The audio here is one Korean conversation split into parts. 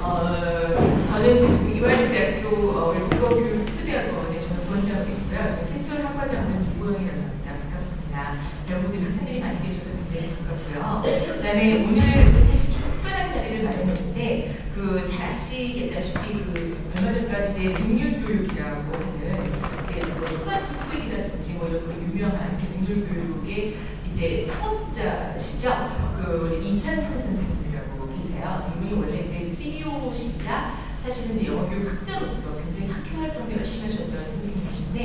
저는 지금 이화여대학교 외국어교육 특수대학원에 저는 부원장으로 있고요. 저는 캐스톨 학과장은 이보영이라고 합니다. 반갑습니다. 여러분들이 학생들이 많이 계셔서 굉장히 반갑고요. 그 다음에 오늘 사실 좀 특별한 자리를 마련했는데 잘 아시겠다시피 얼마 전까지 이제 능률교육이라고 하는 토마토 이런 유명한 능률교육의 이제 창업자시죠. 이찬승 선생님이라고 계세요. 이분이 원래 이제 CEO시자 사실은 이제 영어교육 학자로서 굉장히 학회 활동도 열심히 하셨던 선생님이신데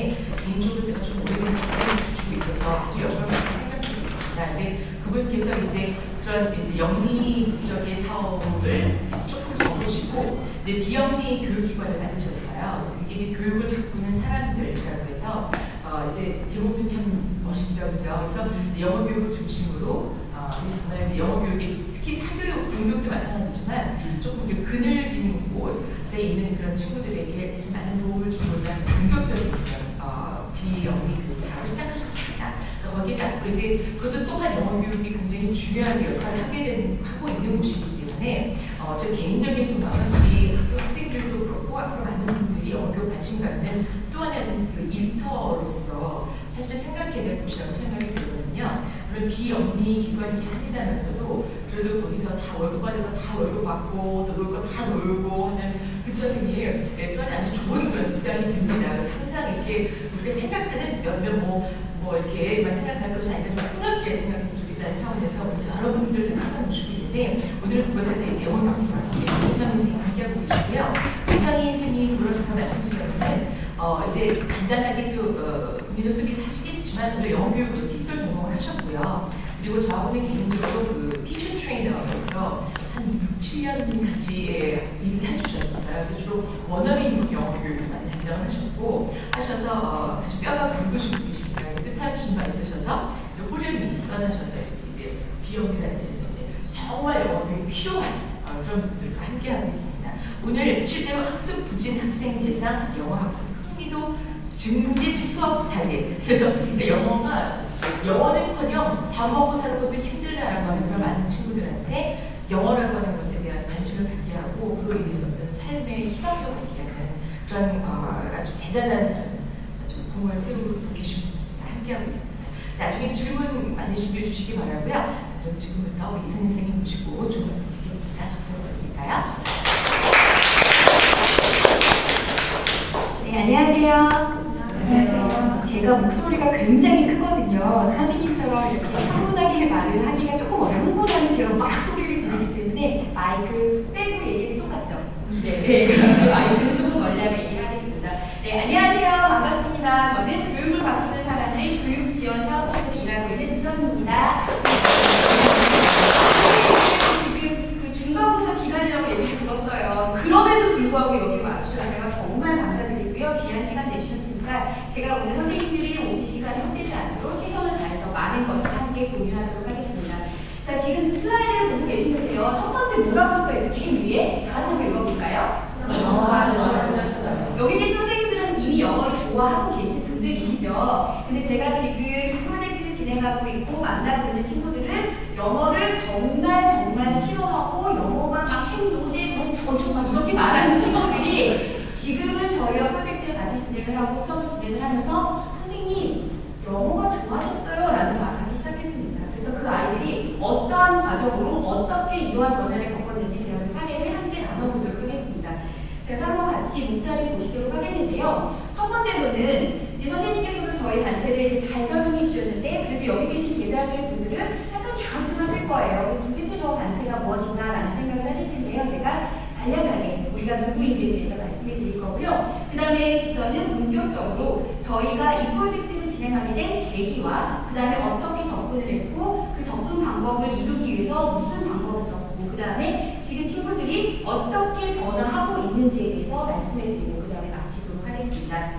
개인적으로 제가 좀 오래된 경험을 가지고 있어서 아주 영광스럽게 생각하고 있습니다. 근데 그분께서 이제 그런 이제 영리적인 사업을 조금 접으시고 이제 비영리 교육기관을 만드셨어요. 그래서 이게 이제 교육을 바꾸는 사람들이라고 해서 이제 제목도 참 멋있죠, 그죠? 그래서 영어 교육을 중심으로 정말 이제 영어 교육이 특히 사교육, 공교육도 마찬가지지만 조금 그늘진 곳에 있는 그런 친구들에게 대신 많은 도움을 주고자 본격적인 비영리 교육 사업을 시작하셨습니다. 그래서 거기서 앞으로 이제 그것도 또한 영어 교육이 굉장히 중요한 역할을 하고 있는 곳이기 때문에 저 개인적인 소망은 우리 학생들도 그렇고 앞으로 많은 분들이 영어 교육 관심 갖는 또 하나는 일터로서 사실 생각해야 될 곳이라고 생각이 들거든요. 물론 비영리 기관이긴 합니다면서도 그래도 거기서 다 월급 받을 거 다 월급 받고 또 놀 거 다 놀고 하는 그처럼이 또한 아주 좋은 그런 직장이 됩니다. 항상 이렇게 우리가 생각하는 몇몇 뭐 이렇게만 생각할 것이 아니라 좀 폭넓게 생각했으면 좋겠다는 차원에서 오늘 여러분들 항상 모시고 있는데 오늘 그곳에서 이제 영어 강의를 이성인 선생님 함께하고 계시고요. 이성인 선생님 그렇다고 말씀드리려면 이제 간단하게 국민도 소개를 하시겠지만 오늘 영어 교육으로 티솔 전공을 하셨고요. 그리고 저하고는 개인적으로 티처 트레이너로서 한 6, 7년 같이 일을 해주셨어요. 그래서 주로 원어민 영어 교육을 많이 담당을 하셔서 아주 뼈가 굵으신 분이십니다. 뜻하신 바 있으셔서 호련히 떠나셔서 이제 비영리단체에서 이제 정말 영어 교육이 필요한 그런 분들과 함께하고 있습니다. 오늘 실제로 학습 부진 학생 대상 영어 학습 흥미도 증진 수업 사례. 그래서 영어는커녕 밥 먹고 사는 것도 힘들다라고 하는 그런 많은 친구들한테 영어라고 하는 것에 대한 관심을 갖게 하고 그로 인해서 어떤 삶의 희망도 갖게 하는 그런 아주 대단한 공을 새로 계신 분과 함께하고 있습니다. 자, 나중에 질문 많이 준비해 주시기 바라고요. 그럼 지금부터 우리 이선희 선생님 모시고 좀 말씀 드리겠습니다. 박수 부탁드릴까요? 네, 안녕하세요. 제가 목소리가 굉장히 크거든요. 선생님처럼 이렇게 차분하게 말을 하기가 조금 어려운 흥분하면 제가 막 소리를 지르기 때문에 마이크 빼고 얘기는 똑같죠? 네, 마이크는 조금 멀리 하면 얘기하겠습니다. 네, 안녕하세요. 반갑습니다. 저는 교육을 바꾸는 사람들의 교육 지원 사업부에서 일하고 있는 이선희입니다. 지금 중간고사 기간이라고 얘기를 들었어요. 그럼에도 불구하고 여기 와주셔서 제가 정말 감사드리고요. 귀한 시간 내주셨으니까 제가 오늘 선생님들이 오신 시간이 헛되지 않도록 최선을 다해서 많은 것을 함께 공유하도록 하겠습니다. 자, 지금 슬라이드를 보고 계시는데요. 첫 번째 뭐라고 써있죠? 제일 위에 다 같이 한번 읽어볼까요? 여기 계신 선생님들은 이미 영어를 좋아하고 계신 분들이시죠. 근데 제가 지금 프로젝트를 진행하고 있고 만나고 있는 친구들은 영어를 정말 싫어하고 영어만 막 행노제, 저주 막 이렇게 말하는 친구들이 지금은 저희와 프로젝트를 같이 진행을 하고 수업을 진행을 하면서 선생님 영어가 좋아졌어요 라는 말을 하기 시작했습니다. 그래서 그 아이들이 어떠한 과정으로 어떻게 이러한 변화를 겪었는지 제가 그 사례를 함께 나눠보도록 하겠습니다. 제가 한번 같이 문자를 보시도록 하겠는데요. 첫 번째로는 이제 선생님께서도 저희 단체를 이제 잘 설명해 주셨는데 그래도 여기 계신 대다수의 분들은 약간 갸우뚱하실 거예요. 도대체 저 단체가 무엇인가 라는 생각을 하실 텐데요. 제가 간략하게 우리가 누구인지에 대해서 말씀해 드릴 거고요. 그 다음에 저는 본격적으로 저희가 이 프로젝트를 진행하게 된 계기와 그 다음에 어떻게 접근을 했고 그 접근 방법을 이루기 위해서 무슨 방법을 썼고 그 다음에 지금 친구들이 어떻게 변화하고 있는지에 대해서 말씀해 드리고 그 다음에 마치도록 하겠습니다.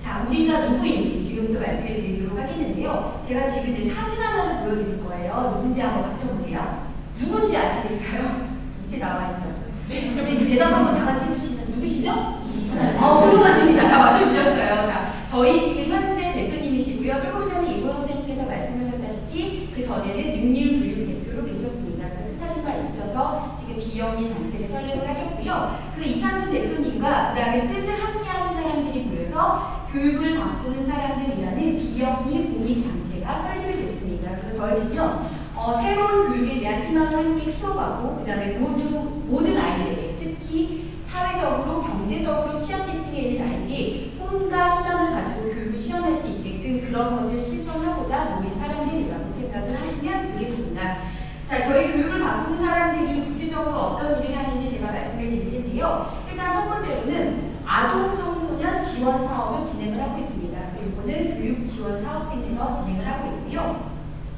자, 우리가 누구인지 지금부터 말씀해 드리도록 하겠는데요. 제가 지금 이제 사진 하나를 보여드릴 거예요. 누군지 한번 맞춰보세요. 누군지 아시겠어요? 밑에 나와있죠? 네. 그러면 대답 한번 다 같이 해주시면 누구시죠? 훌륭하십니다. 다 맞춰주셨어요. 자, 저희 지금 현재 대표님이시고요. 조금 전에 이보영 선생님께서 말씀하셨다시피 그 전에는 능률교육 대표로 계셨습니다. 뜻하신 바 있으셔서 지금 비영리 단체를 설립을 하셨고요. 그 이창순 대표님과 그 다음에 뜻을 함께하는 사람들이 모여서 교육을 바꾸는 사람들이라는 비영리 공익단체가 설립이 됐습니다. 그래서 저희는요, 새로운 교육에 대한 희망을 함께 키워가고, 그 다음에 모든 아이들에게, 특히 사회적으로, 경제적으로 취약계층에 있는 아이들이 꿈과 희망을 가지고 교육을 실현할 수 있게끔 그런 것을 실천하고자 모인 사람들이라고 생각을 하시면 되겠습니다. 자, 저희 교육을 바꾸는 사람들이 구체적으로 어떤 일을 하는지 제가 말씀을 드릴 텐데요. 일단 첫 번째로는 아동 청소년 지원 사업을 진행을 하고 있습니다. 이거는 교육 지원 사업팀에서 진행을 하고 있고요.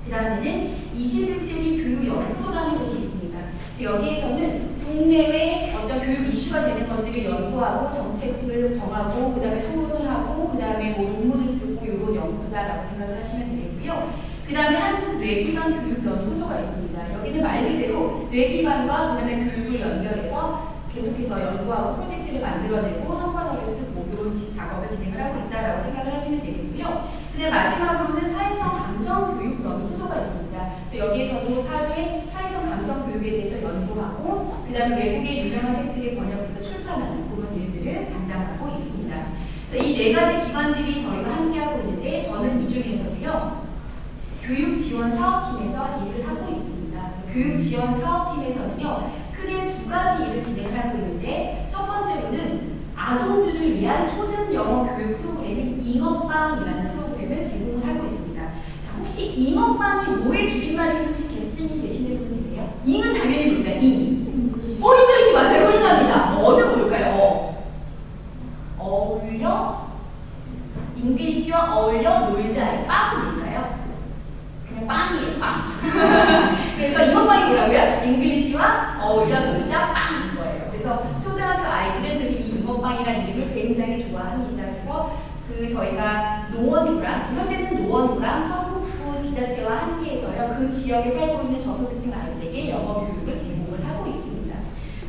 그 다음에는 21세기 교육연구소라는 곳이 있습니다. 여기에서는 국내외 어떤 교육 이슈가 되는 것들을 연구하고 정책을 정하고 그 다음에 토론을 하고 그 다음에 뭐 논문을 쓰고 이런 연구소다라고 생각을 하시면 되겠고요. 그 다음에 한국 뇌기반 교육연구소가 있습니다. 여기는 말 그대로 뇌기반과 그 다음에 교육을 연결해서 계속해서 연구하고 프로젝트를 만들어내고 성과서를 쓰고 이런 작업을 진행을 하고 있다라고 생각을 하시면 되겠고요. 근데 마지막으로는 사회성 감성 교육 연구소가 있습니다. 여기에서도 사회성 감성 교육에 대해서 연구하고 그 다음에 외국의 유명한 책들을 번역해서 출판하는 그런 일들을 담당하고 있습니다. 이 네 가지 기관들이 저희가 함께하고 있는데 저는 이 중에서도요. 교육지원사업팀에서 일을 하고 있습니다. 교육지원사업팀에서는요. 크게 두 가지 일을 진행을 하고 있는데 첫 번째로는 아동들을 위한 초등 영어 교육 프로그램인 잉어빵이라는 프로그램을 제공을 하고 있습니다. 자, 혹시 잉어빵이 뭐의 줄임말인지 혹시 개씀이 되시는 분이세요? 잉은 당연히 모릅니다. 잉. 잉글리시 맞아요. 훌륭합니다. 어느 뭘까요? 어울려? 잉글리시와 어울려 놀자의 빵은 뭘까요? 그냥 빵이에요. 빵. 그래서 잉어빵이 뭐라고요? 잉글리시와 어울려 놀자 빵인 거예요. 그래서 초등학교 아이들은 그래서 이 잉어빵이라는 이름을 굉장히 좋아합니다. 그래서 저희가 노원구랑 지금 현재는 노원구랑 성북구 지자체와 함께해서요. 그 지역에 살고 있는 저소득층 아이들에게 영어 교육을 제공을 하고 있습니다.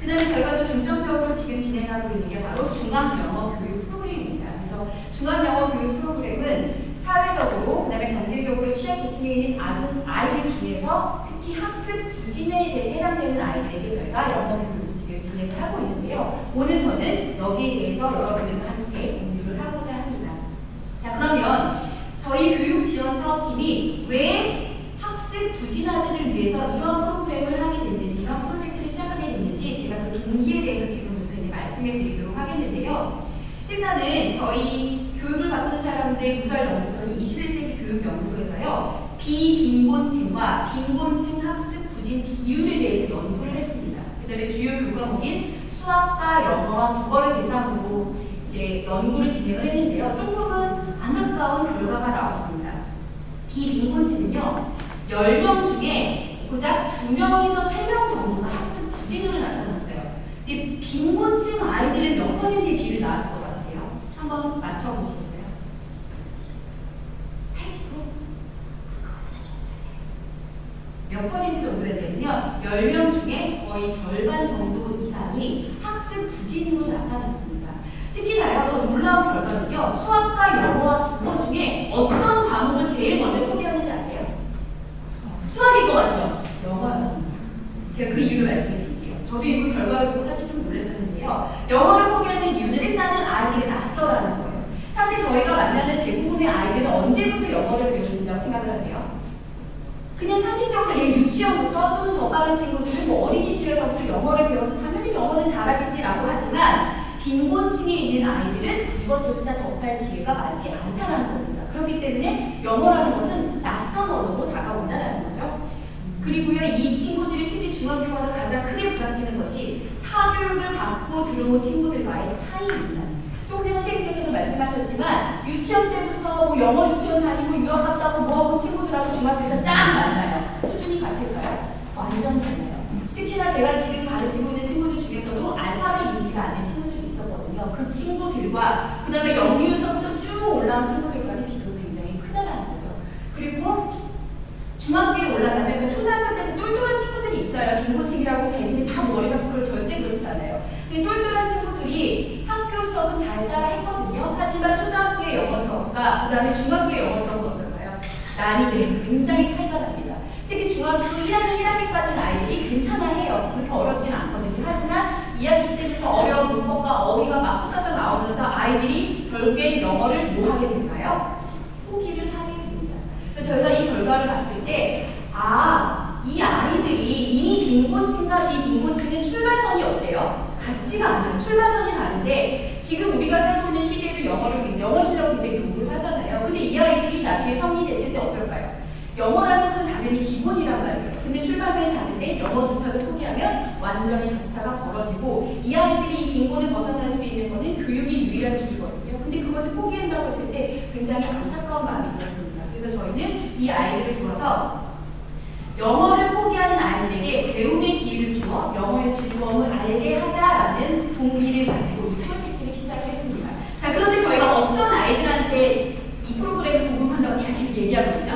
그 다음에 저희가 또 중점적으로 지금 진행하고 있는 게 바로 중앙영어 교육 프로그램입니다. 그래서 중앙영어 교육 프로그램은 사회적으로, 그 다음에 경제적으로 취약계층에 있는 아이들 중에서 특히 학습 부진에 해당되는 아이들에게 저희가 영어 교육을 지금 진행을 하고 있는데요. 오늘 저는 여기에 대해서 여러분들과 함께 공유를 하고자 합니다. 자, 그러면 저희 교육지원사업팀이 왜 학습 부진 아들을 위해서 이런 프로그램을 하게 됐는지, 이런 프로젝트를 시작하게 됐는지 제가 그 동기에 대해서 지금부터 이제 말씀을 드리도록 하겠는데요. 일단은 저희 교육을 바꾸는 사람들 구설연구소는 21세기 교육연구소에서요. 비빈곤층과 빈곤층 학습 부진 비율에 대해서 연구를 했습니다. 그 다음에 주요 교과목인 수학과 영어와 국어를 대상으로 이제 연구를 진행을 했는데요. 조금은 안타까운 결과가 나왔습니다. 비빈곤층은요. 10명 중에 고작 2명에서 3명 정도가 학습 부진으로 나타났어요. 근데 빈곤층 아이들은 몇 퍼센트의 비율이 나왔을 것 같아요? 한번 맞춰보시겠어요? 80%? 몇 퍼센트 정도가 되면요. 10명 중에 거의 절반 정도 이상이 학습 부진으로 나타났습니다. 특히나요, 더 놀라운 결과는요. 수학과 영어와 국어 중에 어떤 과목을 제일 먼저 포기하는지 아세요? 수학일 것 같죠? 영어였습니다. 제가 그 이유를 말씀해 드릴게요. 저도 이 결과를 보고 사실 좀 놀랐었는데요. 영어를 포기하는 이유는 일단은 아이들이 낯설어하는 거예요. 사실 저희가 만나는 대부분의 아이들은 언제부터 영어를 배워준다고 생각을 하세요? 그냥 상식적으로 유치원부터 또는 더 빠른 친구들은 뭐 어린이집에서부터 영어를 배워서 당연히 영어는 잘하겠지라고 하지만 빈곤층에 있는 아이들은 이것조차 접할 기회가 많지 않다는 겁니다. 그렇기 때문에 영어라는 것은 낯선 언어로 다가온다는 거죠. 그리고요, 이 친구들이 특히 중학교 가서 가장 크게 부닥치는 것이 사교육을 받고 들어온 친구들과의 차이입니다. 조금 전에 선생님께서도 말씀하셨지만 유치원 때부터 뭐 영어 유치원 다니고 유학 갔다 오고 뭐하고 친구들하고 중학교에서 딱 만나요. 수준이 같을까요? 완전 달라요. 특히나 제가 지금 가르치고 있는 친구들 중에서도 알파벳 인지가 안 된 친구들이 있었거든요. 그 친구들과 그 다음에 영유에서부터 쭉 올라온 친구들과는 비교가 굉장히 크다라는 거죠. 그리고 중학교에 올라가면 그 초등학교 때는 똘똘한 친구들이 있어요. 빈곤층이라고 자기들이 다 머리가 절대 그렇지 않아요. 근데 똘똘한 친구들이 학교 수업은 잘 따라 했거든요. 하지만 초등학교의 영어 수업과 그 다음에 중학교의 영어 수업은 어떨까요? 난이도 굉장히 차이가 납니다. 특히 중학교 1학년 1학기까지는 아이들이 괜찮아 해요. 그렇게 어렵진 않거든요. 가지고 있는 출발선이 어때요? 같지가 않아요. 출발선이 다른데 지금 우리가 살고 있는 시대에도 영어 실력을 굉장히 요구를 하잖아요. 근데 이 아이들이 나중에 성인이 됐을 때 어떨까요? 영어라는 것은 당연히 기본이란 말이에요. 근데 출발선이 다른데 영어조차도 포기하면 완전히 격차가 벌어지고 이 아이들이 이 빈곤을 벗어날 수 있는 것은 교육이 유일한 길이거든요. 근데 그것을 포기한다고 했을 때 굉장히 안타까운 마음이 들었습니다. 그래서 저희는 이 아이들을 도와서 영어를 포기하는 아이들에게 배움의 기회를 주어 영어의 즐거움을 알게 하자라는 동기를 가지고 이 프로젝트를 시작을 했습니다. 자, 그런데 저희가 어떤 아이들한테 이 프로그램을 공급한다고 제가 계속 얘기하고 있죠?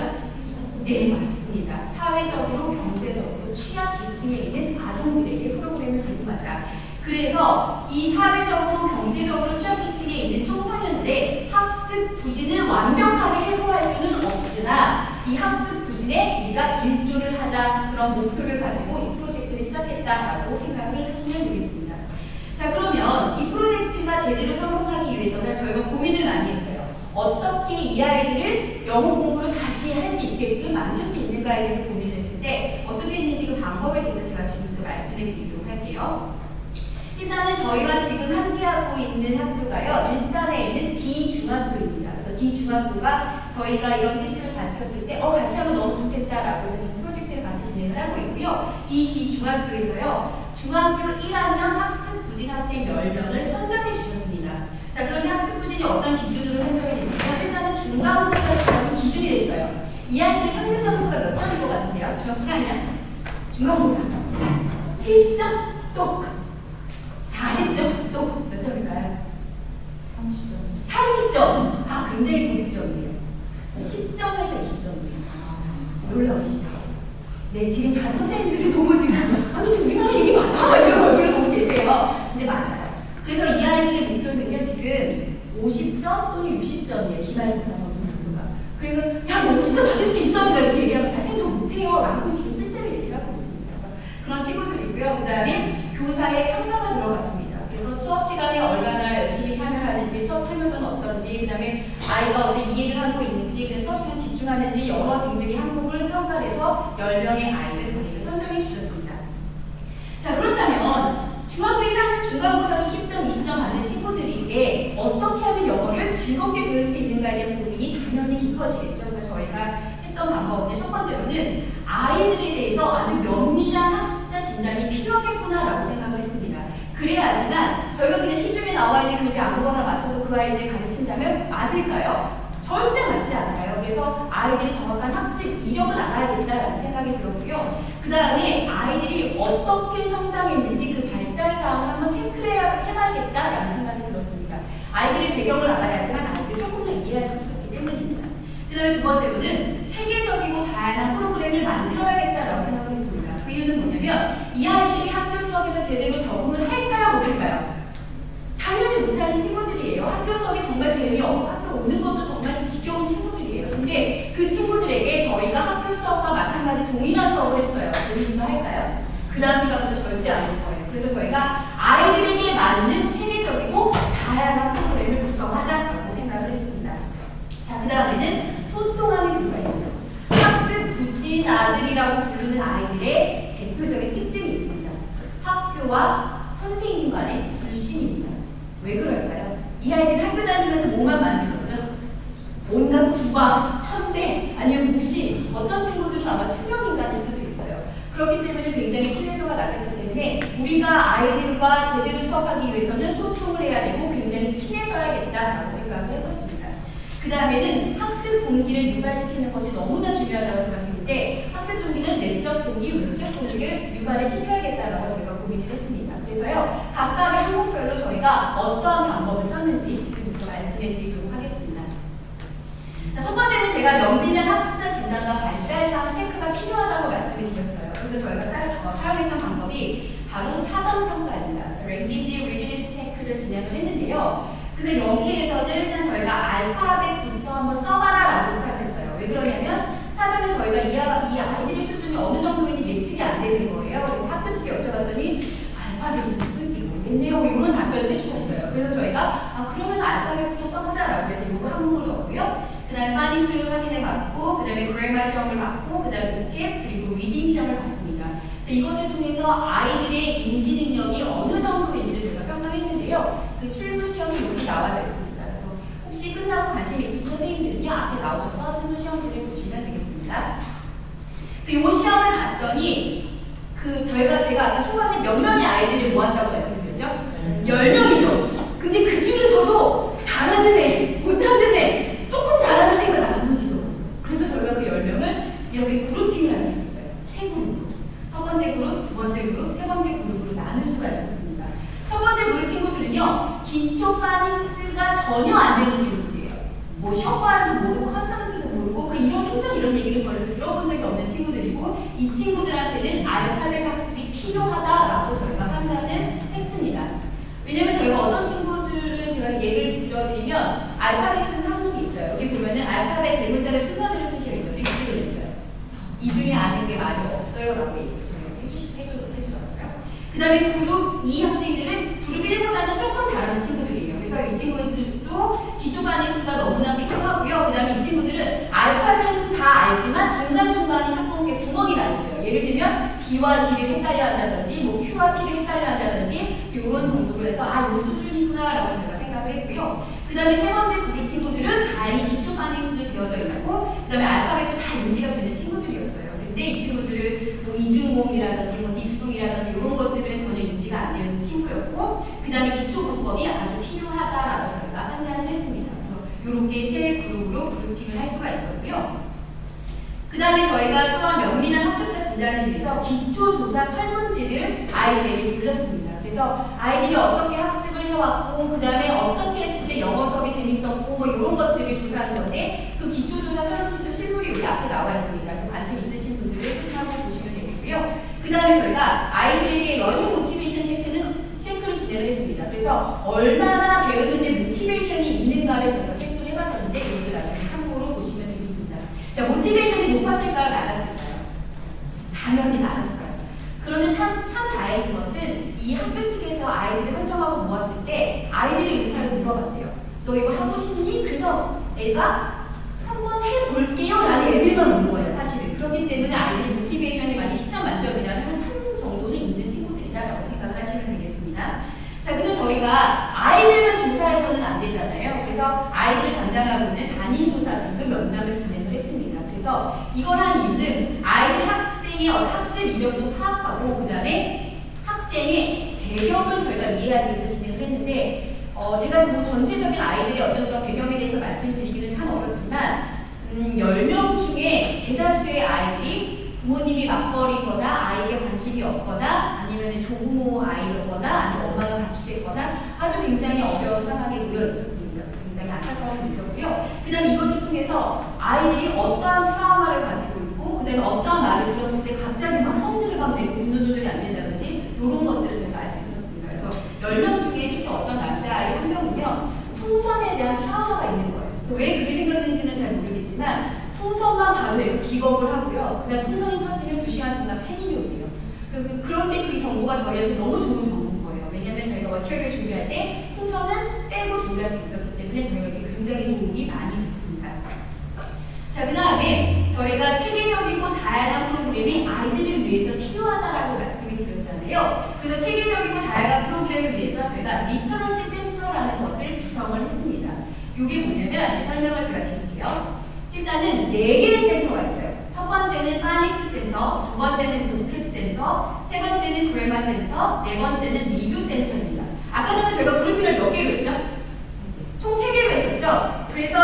네, 맞습니다. 사회적으로, 경제적으로 취약 계층에 있는 아동들에게 프로그램을 제공하자. 그래서 이 사회적으로, 경제적으로 취약 계층에 있는 청소년들의 학습 부진을 완벽하게 해소할 수는 없으나 이 학습 부진에 우리가 일조를 하자, 그런 목표를 가지고 이 프로젝트를 시작했다라고 생각을 하시면 되겠습니다. 자, 그러면 이 프로젝트가 제대로 성공하기 위해서는 저희가 고민을 많이 했어요. 어떻게 이 아이들을 영어 공부를 다시 할 수 있게끔 만들 수 있는가에 대해서 고민을 했을 때 어떻게 했는지 그 방법에 대해서 제가 지금부터 말씀을 드리도록 할게요. 일단은 저희와 지금 함께하고 있는 학교가요, 일산에 있는 D중학교입니다. 그래서 D중학교가 저희가 이런 뜻을 밝혔을 때 같이 하면 너무 좋겠다라고 해서 지금 프로젝트를 같이 진행을 하고 있고요. 이 D중학교에서요, 중학교 1학년 학습 부진 학생 10명을 선정해 주셨습니다. 자, 그런데 학습 부진이 어떤 기준으로 선정이 됐냐면 일단은 중간고사 시험이 기준이 됐어요. 이 아이들 평균 점수가 몇 점일 것 같으세요? 중학교 1학년 중간고사 70점? 또 40점? 또 몇 점일까요? 30점. 30점! 아, 굉장히 고득점이에요. 10점에서 20점이에요. 놀라우시죠? 네, 지금 다 선생님들이 너무 지금 아니 지금 우리나라 얘기 맞아? 이런 얼굴을 보고 계세요. 근데 맞아요. 그래서 이 아이들의 목표는요, 지금 50점 또는 60점이에요. 기말고사 점수 목표가. 그래서 야, 50점 받을 수 있어? 제가 이렇게 얘기하면 선생님 저 못해요 라고 지금 실제로 얘기를 하고 있습니다. 그래서 그런 친구들이고요. 그 다음에 교사의 평가가 들어갔습니다. 그래서 수업 시간에 얼마나 열심히 참여하는지, 수업 참여도는 어떤지, 그 다음에 아이가 어떤 이해를 하고 있는지, 그 수업 시간 집중하는지, 영어 등등의 항목을 평가해서 10명의 아이를 저희가 선정해 주셨습니다. 자, 그렇다면 중학교 1학년 중간고사로 10점, 20점 받는 친구들에게 어떻게 하면 영어를 즐겁게 배울 수 있는가에 대한 고민이 당연히 깊어지겠죠. 그래서 저희가 했던 방법은 첫 번째로는 아이들에 대해서 아주 면밀한 학습자 진단이 필요하겠구나라고 생각을 했습니다. 그래야지만 저희가 그냥 시중에 나와 있는 교재 아무거나 맞춰서 그 아이들을 가르친다면 맞을까요? 절대 맞지 않아요. 그래서 아이들이 정확한 학습 이력을 알아야겠다라는 생각이 들었고요. 그 다음에 아이들이 어떻게 성장했는지 그 발달 사항을 한번 체크를 해봐야겠다라는 생각이 들었습니다. 아이들의 배경을 알아야지만 아이들이 조금 더 이해할 수 있었기 때문입니다. 그 다음에 두 번째로는 체계적이고 다양한 프로그램을 만들어야겠다라고 생각을 했습니다. 그 이유는 뭐냐면 이 아이들이 학교 수업에서 제대로 적응을 할까요? 못할까요? 당연히 못하는 친구들이에요. 학교 수업이 정말 재미없고 학교 오는 것도 정말 지겨운 친구들이에요. 근데 그 친구들에게 저희가 학교 수업과 마찬가지 동일한 수업을 했어요. 재미있어 할까요? 그 다음 시간부터 절대 안 올 거예요. 그래서 저희가 아이들에게 맞는 체계적이고 다양한 프로그램을 구성하자라고 생각을 했습니다. 자, 그 다음에는 소통하는 교사입니다. 학습 부진 아들이라고 부르는 아이들의 대표적인 특징이 있습니다. 학교와 선생님 간의 불신입니다. 왜 그럴까요? 이 아이들이 학교 다니면서 뭐만 만들었죠? 온갖 구박, 천대, 아니면 무시, 어떤 친구들은 아마 투명인간일 수도 있어요. 그렇기 때문에 굉장히 신뢰도가 낮았기 때문에 우리가 아이들과 제대로 수업하기 위해서는 소통을 해야 되고 굉장히 친해져야겠다라고 생각을 했었습니다. 그 다음에는 학습 동기를 유발시키는 것이 너무나 중요하다고 생각했는데 학습 동기는 내적 동기, 외적 동기를 유발을 시켜야겠다라고 저희가 고민을 했습니다. 그래서요, 각각의 항목별로 저희가 어떠한 방법을 썼는지 지금부터 말씀해 드리도록 하겠습니다. 자, 첫 번째는 제가 면밀한 학습자 진단과 발달사항 체크가 필요하다고 말씀을 드렸어요. 그래서 저희가 사용했던 방법이 바로 사전평가입니다. Language Readiness 체크를 진행을 했는데요. 그래서 여기에서는 일단 저희가 알파벳부터 한번 써봐라라고 시작했어요. 왜 그러냐면 사전에 저희가 이 아이들의 수준이 어느 정도인지 예측이 안 되는 거예요. 그래서 학교 측에 여쭤봤더니 알파벳이 무슨지 모르겠네요. 이런 답변을 해주셨어요. 그래서 저희가 그러면 알파벳부터 써보자라고 해서 이거 항목을 넣었고요. 그 다음에 파니스를 확인해봤고, 그 다음에 그래마 시험을 봤고, 그 다음에 오캡 그리고 리딩 시험을 봤습니다. 이것을 통해서 아이들의 인지 있고요. 그 실무 시험이 여기 나와져 있습니다. 그래서 혹시 끝나고 관심 있으신 선생님들은요, 앞에 나오셔서 실무 시험지를 보시면 되겠습니다. 이 시험을 봤더니 제가 아까 초반에 몇 명의 아이들을 모았다고 말씀드렸죠? 10명이죠. 근데 그 중에서도 잘하는 애, 못하는 애, 조금 잘하는 애가 나머지더라고요. 그래서 저희가 그 10명을 이렇게 그룹핑을 할 수 있었어요. 세 그룹으로. 첫 번째 그룹, 두 번째 그룹, 세 번째 그룹으로 나눌 수가 있었습니다. 첫 번째 그룹 친구들은요, 기초 파닉스가 전혀 안 되는 친구들이에요. 뭐 셔발도 모르고 컨스턴트도 모르고 이런 생전 이런 얘기를 별로 들어본 적이 없는 친구들이고, 이 친구들한테는 알파벳 학습이 필요하다라고 저희가 판단을 했습니다. 왜냐면 저희가 어떤 친구들을 제가 예를 들어드리면 알파벳은 항목이 있어요. 여기 보면은 알파벳 대문자를 순서대로 쓰셔야 있죠. 백지를 했어요. 이 중에 아는 게 많이 없어요 라고 해주더라고요. 그 다음에 그룹 2 학생들은 그룹 1보다는 조금 잘하는 친구들이에요. 그래서 이 친구들도 기초 파닉스가 너무나 필요하고요. 그 다음에 이 친구들은 알파벳은 다 알지만 중간중간에 조금 구멍이 나 있어요. 예를 들면 B와 D를 헷갈려 한다든지 뭐 Q와 P를 헷갈려 한다든지 이런 정도로 해서 요 수준이구나 라고 저희가 생각을 했고요. 그 다음에 세 번째 그룹 친구들은 다행히 기초 파닉스도 되어져 있고, 그 다음에 알파벳도 다 인지가 되는 친구들이었어요. 근데 이 친구들은 뭐 이중모음이라든지 뭐 딥송이라든지 이런 것들은 전혀 인지가 안 되는 친구였고, 그 다음에 기초 문법이 아주 필요하다라고 저희가 판단을 했습니다. 그래서 이렇게 세 그룹으로 그룹핑을 할 수가 있었고요. 그 다음에 저희가 또한 면밀한 학습자 진단을 위해서 기초조사 설문지를 아이들에게 돌렸습니다. 그래서 아이들이 어떻게 학습을 해왔고, 그 다음에 어떻게 했을 때 영어 수업이 재밌었고, 뭐 이런 것들을 조사하는 건데, 그 기초조사 설문지도 실물이 여기 앞에 나와 있습니다. 관심 있으신 분들을 끝나고 보시면 되겠고요. 그 다음에 저희가 아이들에게 러닝 모티베이션 체크를 진행을 했습니다. 그래서 얼마나 배우는데 모티베이션이 있는가를 저희가 체크를 해봤었는데, 이것도 나중에 참고로 보시면 되겠습니다. 자, 모티베이션이 높았을까요? 낮았을까요? 당연히 낮았어요. 그런데 참 다행인 것은 이 학교 측에서 아이들을 선정하고 모았을 때 아이들의 의사를 물어봤대요. 너 이거 하고 싶니? 그래서 애가 한번 해볼게요 라는 애들만 오는 거예요, 사실은. 그렇기 때문에 아이들의 모티베이션이 많이 10점 만점이라면 한 3 정도는 있는 친구들이다라고 생각을 하시면 되겠습니다. 자, 근데 저희가 아이들만 조사해서는 안 되잖아요. 그래서 아이들을 담당하고 있는 담임교사들도 면담을 진행을 했습니다. 그래서 이걸 한 이유는 아이들 학생의 학습 이력도 파악하고, 그 다음에 학생의 배경을 저희가 이해하기 위해서 진행을 했는데, 제가 뭐 전체적인 아이들의 어떤 그런 배경에 대해서 말씀드리기는 참 어렵지만, 10명 중에 대다수의 아이들이 부모님이 맞벌이거나 아이에게 관심이 없거나 아니면 조부모 아이거나 아니면 엄마가 가출했거나 아주 굉장히 어려운 상황에 놓여 있었습니다. 굉장히 안타까운 일이었고요. 그 다음에 이것을 통해서 아이들이 어떠한 트라우마를 가지고 있고, 그 다음에 어떠한 말을 들었을 때 갑자기 막 성질을 막 내고 분노 조절이 안 된다든지 이런 것들을 저희가 알 수 있었습니다. 그래서 10명 중에 특히 어떤 남자아이 한 명이면 풍선에 대한 트라우마가 있는 거예요. 그래서 왜 그게 생겼는지는 잘 모르겠지만 풍선만 봐도 기겁을 하고요. 그다음 풍선이 터지면 2시간 동안 패닉이 오고요. 그런데 그 정보가 저희한테 너무 좋은 정보인 거예요. 왜냐하면 저희가 워터를 준비할 때 풍선은 빼고 준비할 수 있었기 때문에 저희가 굉장히 도움이 많이 됐습니다. 자, 그 다음에 저희가 체계적이고 다양한 프로그램이 아이들을 위해서 필요하다라고 말씀을 드렸잖아요. 그래서 체계적이고 다양한 프로그램을 위해서 저희가 리터러시 센터라는 것을 구성을 했습니다. 이게 뭐냐면 설명을 제가 드릴게요. 일단은 4개의 센터가 있어요. 첫 번째는 파닉스 센터, 두 번째는 보켓 센터, 세 번째는 그래마 센터, 네 번째는 리뷰 센터입니다. 아까 전에 저희가 그룹핑을 몇 개로 했죠? 총 3개로 했었죠? 그래서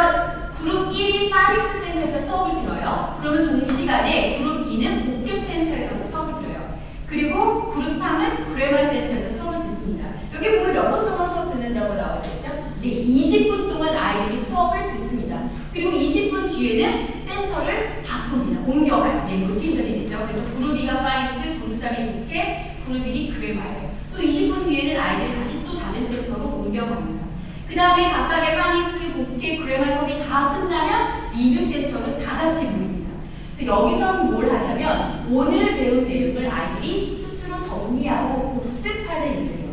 그룹 1이 파닉스 센터에서 수업을 들어요. 그러면 동시간에 그룹 2는 보켓 센터에 가서 수업을 들어요. 그리고 그룹 3은 그래마 센터에서 수업을 듣습니다. 여기 보면 몇 분 동안 수업 듣는다고 나와져 있죠? 네, 20분 동안 아이들이 수업을 듣습니다. 그리고 20분 뒤에는 센터를 바꿉니다. 옮겨가요. 네, 로테이션이 되죠. 그래서 그룹 2가 파닉스, 그룹 3이 보켓, 그룹 1이 그래마예요. 또 20분 뒤에는 아이들이 다시 또 다른 센터로 옮겨갑니다. 그 다음에 각각의 파닉스, 보켓, 그래마 수업이 다 끝나면 리뷰 센터는 다 같이 모입니다. 그래서 여기서 뭘 하냐면 오늘 배운 내용을 아이들이 스스로 정리하고 복습하는 일을 해요.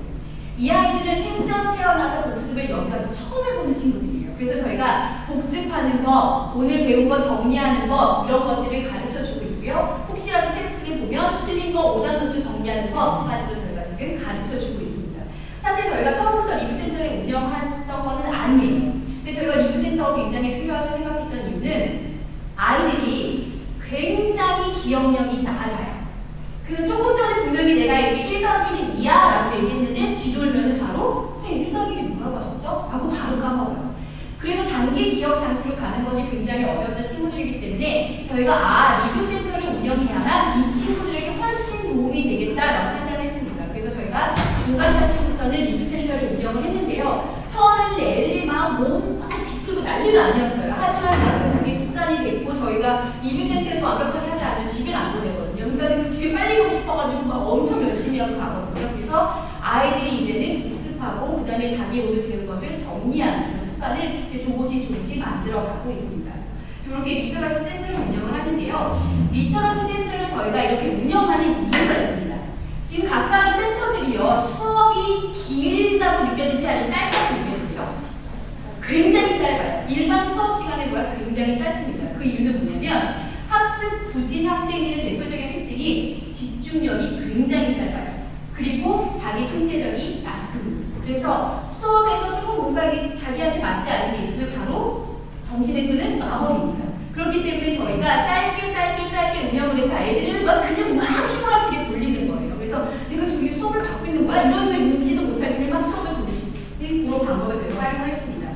이 아이들은 생전 태어나서 복습을 여기 와서 처음 해보는 친구들이에요. 그래서 저희가 복습하는 법, 오늘 배운 거 정리하는 법 이런 것들을 가르쳐주고 있고요. 혹시라도 테스트를 보면 틀린 거 오답노트 정리하는 법까지도 저희가 지금 가르쳐주고 있습니다. 사실 저희가 처음부터 리뷰 굉장히 어려웠던 친구들이기 때문에 저희가 리뷰센터를 운영해야만 이 친구들에게 훨씬 도움이 되겠다라고 판단했습니다. 그래서 저희가 중간차시부터는 리뷰센터를 운영을 했는데요. 처음에는 애들이 막 몸 비트고 난리도 아니었어요. 하지만 지금 그게 습관이 됐고 저희가 리뷰센터에서 완벽하게 하지 않으면 집에 안 보내거든요. 그러니까 집에 빨리 가고 싶어가지고 막 엄청 열심히 하고 가거든요. 그래서 아이들이 이제는 복습하고 그 다음에 자기 오늘 배운 것을 정리하는 습관을 조금씩 만들어가고 있습니다. 이렇게 리터러시 센터를 운영을 하는데요. 리터러시 센터를 저희가 이렇게 운영하는 이유가 있습니다. 지금 각각의 센터들이요. 수업이 길다고 느껴지세요? 아니면 짧다고 느껴지세요? 굉장히 짧아요. 일반 수업 시간에보다 굉장히 짧습니다. 그 이유는 뭐냐면 학습 부진 학생들의 대표적인 특징이 집중력이 굉장히 짧아요. 그리고 자기 통제력이 낮습니다. 그래서 수업에서 조금 뭔가 자기한테 맞지 않는 게 있으면 바로 정신의 끈을 놔버립니다. 그렇기 때문에 저희가 짧게 운영을 해서 애들을 그냥 막 휘몰아치게 돌리는 거예요. 그래서 내가 지금 수업을 받고 있는 거야? 이런 거 인지도 못하게 그냥 막 수업을 돌리는 그런 방법을 저희가 활용을 했습니다.